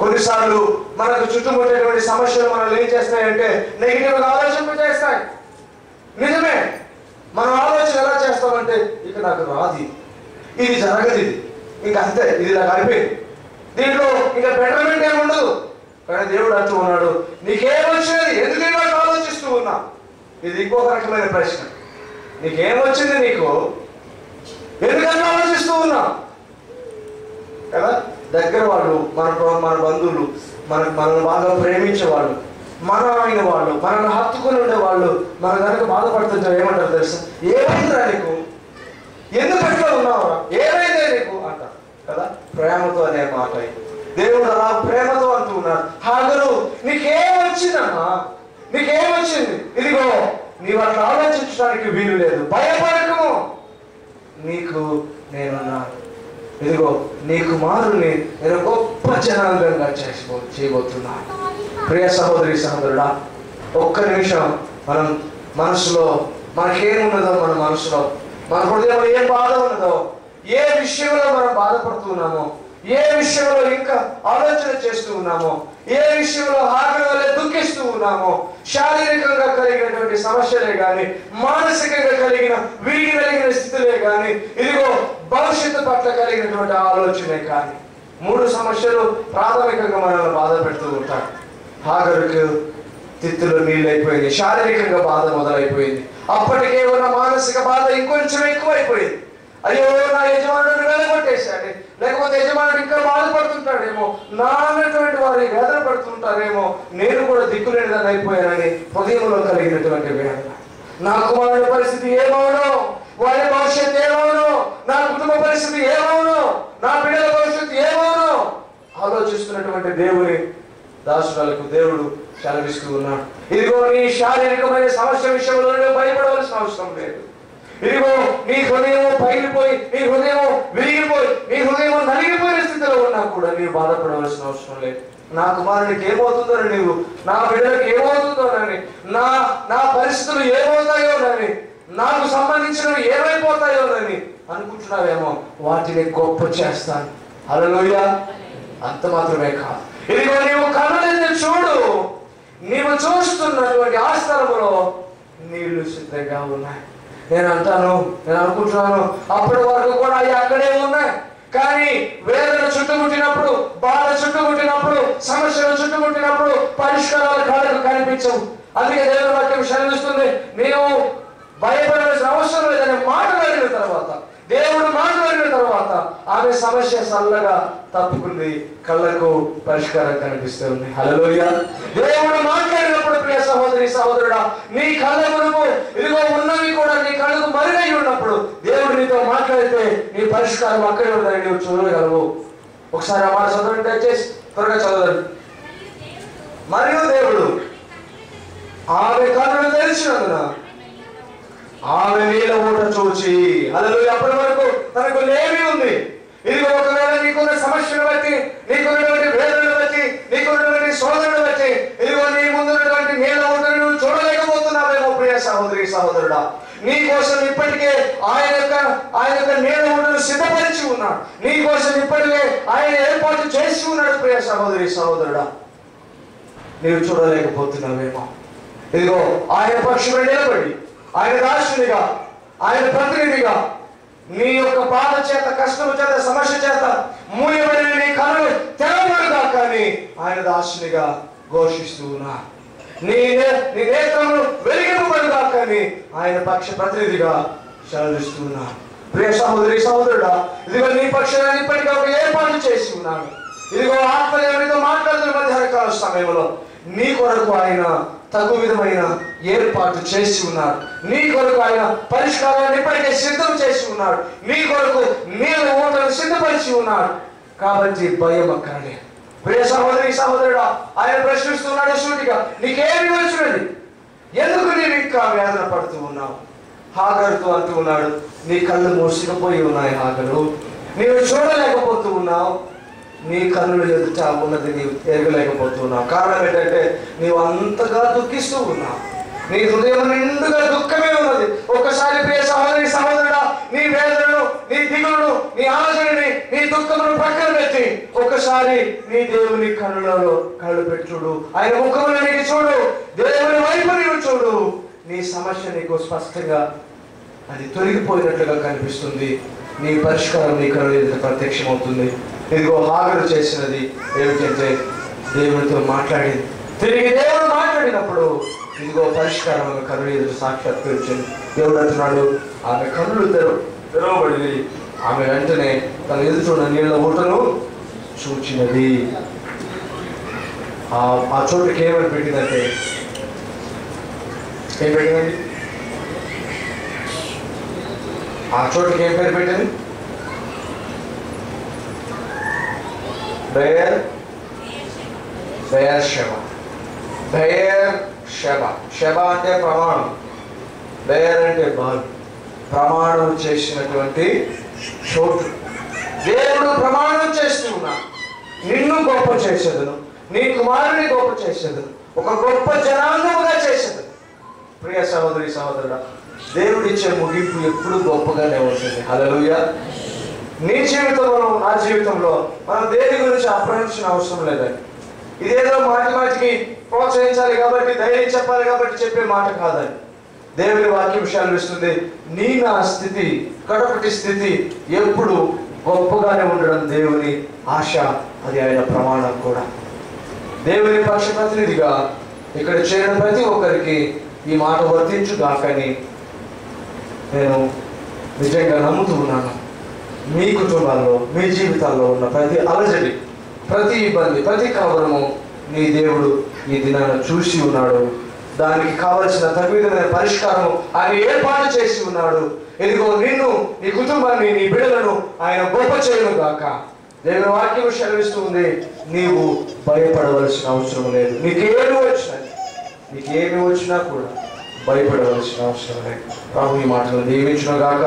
కొన్నిసార్లు మనకు చుట్టుముట్టేటువంటి సమస్యలు మనల్ని ఏం చేస్తాయంటే నెగిటివ్గా ఆలోచింపజేస్తాయి. నిజమే, మనం ఆలోచన ఎలా చేస్తామంటే ఇక నాకు రాదు, ఇది జరగదు, ఇది ఇంకా అంతే, ఇది నాకు అయిపోయింది, దీంట్లో ఇంకా బెటర్మెంట్ ఏమి ఉండదు. కానీ దేవుడు అంటూ ఉన్నాడు, నీకేమొచ్చినది, ఎందుకు ఇవాళ ఆలోచిస్తూ ఉన్నా? ఇది ఇంకొక రకమైన ప్రశ్న. నీకేమొచ్చింది, నీకు ఎందుకంటే ఆలోచిస్తూ ఉన్నా కదా? దగ్గర వాళ్ళు, మన బంధువులు, మనల్ని బాగా ప్రేమించే వాళ్ళు, అయిన వాళ్ళు, మనల్ని హత్తుకుని ఉండే వాళ్ళు మన కనుక బాధపడుతుంటే ఏమంటారు తెలుసా? ఏమైందిరా నీకు, ఎందుకు ఎట్లా ఉన్నావురా, ఏమైందే నీకు అంటారు కదా. ప్రేమతో అనే మాట దేవుడు అలా ప్రేమతో అంటూ ఉన్నాడు, హాగరు నీకేమొచ్చిందమ్మా, నీకేమొచ్చింది, ఇదిగో నీవు అట్లా ఆలోచించడానికి వీలు లేదు, భయపడకము, నీకు నేనున్నాను, ఇదిగో నీ కుమారుని నేను గొప్ప జనాంగంగా చేయబోతున్నాను. ప్రియ సహోదరి సహోదరుడా, ఒక్క నిమిషం మనం మనసులో మనకేమున్నదో, మన మనసులో మన హృదయంలో ఏం బాధ ఉన్నదో, ఏ విషయంలో మనం బాధపడుతున్నామో, ఏ విషయంలో ఇంకా ఆలోచన చేస్తూ ఉన్నామో, ఏ విషయంలో హాగరు వలె దుఃఖిస్తూ ఉన్నామో, శారీరకంగా కలిగినటువంటి సమస్యలే కానీ, మానసికంగా కలిగిన స్థితులే కానీ, ఇదిగో భవిష్యత్తు పట్ల కలిగినటువంటి ఆలోచనే కానీ, 3 సమస్యలు ప్రాథమికంగా మనల్ని బాధ పెడుతూ ఉంటాయి. హాగరుకు తిత్తులు నీళ్ళైపోయింది, శారీరకంగా బాధ మొదలైపోయింది, అప్పటికే ఉన్న మానసిక బాధ ఇంకొంచెం ఎక్కువైపోయింది. అయ్యో నా యజమానుడిని వెలగొట్టేశాడు, లేకపోతే యజమానుడు ఇంకా బాధపడుతుంటాడేమో, నా అన్నటువంటి వారు వేదన పడుతుంటారేమో, నేను కూడా దిక్కులేనిదాన్ని అయిపోయానని హృదయంలో కలిగినటువంటి వేదన. నా కుమారుడి పరిస్థితి ఏమవునో, వారి భవిష్యత్తు ఏమవునో, నా కుటుంబ పరిస్థితి ఏమవునో, నా బిడ్డల భవిష్యత్తు ఏమవునో ఆలోచిస్తున్నటువంటి దేవుని దాసులకు దేవుడు సెలవిస్తూ ఉన్నాడు, ఇదిగో నీ శారీరకమైన సమస్య విషయంలో భయపడవలసిన అవసరం లేదు. ఇదిగో నీ హృదయం పగిలిపోయి, నీ హృదయం విరిగిపోయి, నీ హృదయం నలిగిపోయిన స్థితిలో ఉన్నా కూడా నీవు బాధపడవలసిన అవసరం లేదు. నా కుమారునికి ఏమవుతుందని, నీవు నా బిడ్డలకు ఏమవుతుందోనని, నా పరిస్థితులు ఏమవుతాయోనని, నాకు సంబంధించినవి ఏమైపోతాయోనని అనుకుంటున్నావేమో, వాటిని గొప్ప చేస్తాను. హల్లెలూయా. అంత మాత్రమే కాదు, ఇదిగో నీవు కన్నులెత్తి చూడు, నీవు చూస్తున్నటువంటి ఆ స్థలములో నీళ్లు సిద్ధంగా ఉన్నాయి. నేను అనుకుంటున్నాను అప్పటి వరకు కూడా అవి అక్కడే ఉన్నాయి, కానీ వేదన చుట్టుముట్టినప్పుడు, బాధ చుట్టుముట్టినప్పుడు, సమస్యలు చుట్టుముట్టినప్పుడు పరిష్కారాలు కళ్ళకు కనిపించవు. అందుకే దేవుని వాక్యం సెలవిస్తుంది, నీవు భయపడాల్సిన అవసరం లేదని మాట్లాడిన తర్వాత, దేవుడు మాట్లాడిన తర్వాత ఆమె సమస్య సల్లగా తప్పుకుంది, కళ్ళకు పరిష్కారం కనిపిస్తుంది. హల్లెలూయా. దేవుడు మాట్లాడినప్పుడు ప్రియ సహోదరి సహోదరుడా, నీ కళ్ళ మునుపు ఇదిగో ఉన్నవి కూడా నీ కళ్ళకు మరుగై ఉన్నప్పుడు దేవుడు నీతో మాట్లాడితే నీ పరిష్కారం అక్కడే ఉందని నువ్వు చూడగలవు. ఒకసారి ఆ మాట చదవండి దయచేసి, త్వరగా చదవండి. మరియు దేవుడు ఆమె కన్నులు తెరిచినందున ఆమె నీళ్ళ ఊట చూచి, హల్లెలూయా, అప్పటి వరకు తనకు లేమి ఉంది. ఇదిగో ఒకవేళ నీకున్న సమస్యను బట్టి, నీకున్నటువంటి వేదనను బట్టి, నీకున్నటువంటి శోధనను బట్టి, ఇదిగో నీ ముందున్నటువంటి నీళ్ళ ఊటను నువ్వు చూడలేకపోతున్నావేమో ప్రియ సహోదరి సహోదరుడా, నీ కోసం ఇప్పటికే ఆయన యొక్క నీళ్ళ ఊటను సిద్ధపరిచి ఉన్నాడు, నీ కోసం ఇప్పటికే ఆయన ఏర్పాటు చేసి ఉన్నాడు. ప్రియ సహోదరి సహోదరుడా, నీవు చూడలేకపోతున్నావేమో, ఇదిగో ఆయన పక్షులు నిలబడి, ఆయన దాసునిగా, ఆయన ప్రతినిధిగా, నీ యొక్క బాధ చేత, కష్టం చేత, సమస్య చేత మూయబడిన నీ కన్నులు తెరవడుగా కానీ ఆయన దాసునిగా ఘోషిస్తూ ఉన్నా, నీ నేత్రములు వెలిగింపబడుగా కానీ ఆయన పక్ష ప్రతినిధిగా సెలవిస్తూ ఉన్నా. ప్రియ సహోదరి సహోదరుడా, ఇదిగో నీ పక్షాన్ని ఇప్పటికీ ఒక ఏర్పాటు చేసి ఉన్నాడు. ఇదిగో ఆత్మదేవునితో మాట్లాడుతున్న మధ్యాహ్నకాల సమయంలో నీ కొరకు ఆయన తగు విధమైన ఏర్పాటు చేసి ఉన్నాడు, నీ కొరకు ఆయన పరిష్కారాన్ని ఇప్పటికే సిద్ధం చేసి ఉన్నాడు, నీ కొరకు నీళ్ళ ఊటను సిద్ధపరిచి ఉన్నాడు. కాబట్టి భయం అక్కర్లేదు. ప్రియ సహోదరి సహోదరుడా, ఆయన ప్రశ్నిస్తున్నాడు సూటిగా, నీకేమి వచ్చినది, ఎందుకు నీవు ఇంకా వేదన పడుతూ ఉన్నావు? హాగరుతో అంటూ ఉన్నాడు, నీ కళ్ళు మూసుకుపోయి ఉన్నాయి హాగరు, నీవు చూడలేకపోతూ ఉన్నావు, నీ కన్నులు ఎదుట ఉన్నది నీవు ఎరగలేకపోతున్నావు. కారణం ఏంటంటే నీవు అంతగా దుఃఖిస్తూ ఉన్నావు, నీ హృదయం నిండుగా దుఃఖమే ఉన్నది. ఒక్కసారి ప్రియ సహోదరి సహోదరుడా, నీ వేదనను, నీ దిగులను, నీ ఆలోచనని, నీ దుఃఖమును పక్కన పెట్టి ఒక్కసారి నీ దేవుని కళ్ళలో కళ్ళు పెట్టి చూడు. ఆయన ముఖమును నీకు చూడు, దేవుని వైపు నీవు చూడు. నీ సమస్య నీకు స్పష్టంగా అది తొలగిపోయినట్లుగా కనిపిస్తుంది. నీ పరిష్కారం నీ కళ్ళు ఎదుట ప్రత్యక్షమవుతుంది. ఇదిగో హాగరు చేసినది ఏమిటంటే దేవునితో మాట్లాడింది. తిరిగి దేవుడు మాట్లాడినప్పుడు ఇదిగో పరిష్కారం కళ్ళు ఎదురు సాక్షాత్కరించింది. దేవుడు అంటున్నాడు, ఆమె కళ్ళు తెరవబడి ఆమె వెంటనే తన ఎదురున్న నీళ్ళ ఊటను చూచినది. ఆ చోటుకి ఏమని పెట్టిందంటే, ఏం పెట్టిందండి? ఆ చోటుకి ఏం పేరు పెట్టింది? షెబ అంటే ప్రమాణం, బేర్ అంటే బాల్, ప్రమాణం చేసినటువంటి చోటు. దేవుడు ప్రమాణం చేస్తూ ఉన్నాడు, నిన్ను గొప్ప చేసేదను, నీ కుమారుని గొప్ప చేసేదను, ఒక గొప్ప జనాంగముగా చేసేదను. ప్రియ సహోదరి సహోదరుడా, దేవుడిచ్చే ముగింపు ఎప్పుడు గొప్పగానే ఉంటుంది. హల్లెలూయా. నీ జీవితంలో, నా జీవితంలో మనం దేని గురించి అప్రహించిన అవసరం లేదండి. ఇదేదో మాటి మాటికి ప్రోత్సహించాలి కాబట్టి, ధైర్యం చెప్పాలి కాబట్టి చెప్పే మాట కాదని దేవుని వాక్యం సెలవిస్తుంది. నా స్థితి, కడపటి స్థితి ఎప్పుడు గొప్పగానే ఉండడం దేవుని ఆశ, అది ఆయన ప్రమాణం కూడా. దేవుని పక్ష ప్రతినిధిగా ఇక్కడ చేరిన ప్రతి ఒక్కరికి ఈ మాట వర్తించుగాకని నేను నిజంగా నమ్ముతూ ఉన్నాను. మీ కుటుంబాల్లో, మీ జీవితాల్లో ఉన్న ప్రతి అలజడి, ప్రతి ఇబ్బంది, ప్రతి కలవరము నీ దేవుడు ఈ దినాన్ని చూసి ఉన్నాడు. దానికి కావలసిన తగిన పరిష్కారం ఆయన ఏర్పాటు చేసి ఉన్నాడు. ఇదిగో నిన్ను, నీ కుటుంబాన్ని, నీ బిడ్డలను ఆయన గొప్ప చేయను గాక. దేవుని వాక్యం సెలవిస్తూ ఉంది, నీవు భయపడవలసిన అవసరం లేదు. నీకేమి వచ్చినా కూడా భయపడవలసిన అవసరం లేదు. ప్రభు ఈ మాటలు దీవించును గాక.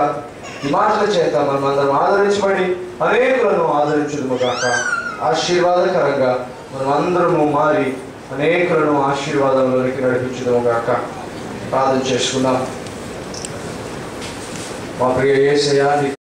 ఈ మాటల చేత మనం అందరం ఆదరించబడి అనేకులను ఆదరించుదుము గాక. ఆశీర్వాదకరంగా మనం అందరము మారి అనేకులను ఆశీర్వాదంలోనికి నడిపించుదాము గాక. ప్రార్థన చేసుకుందాం. మా ప్రియ యేసయ్యా,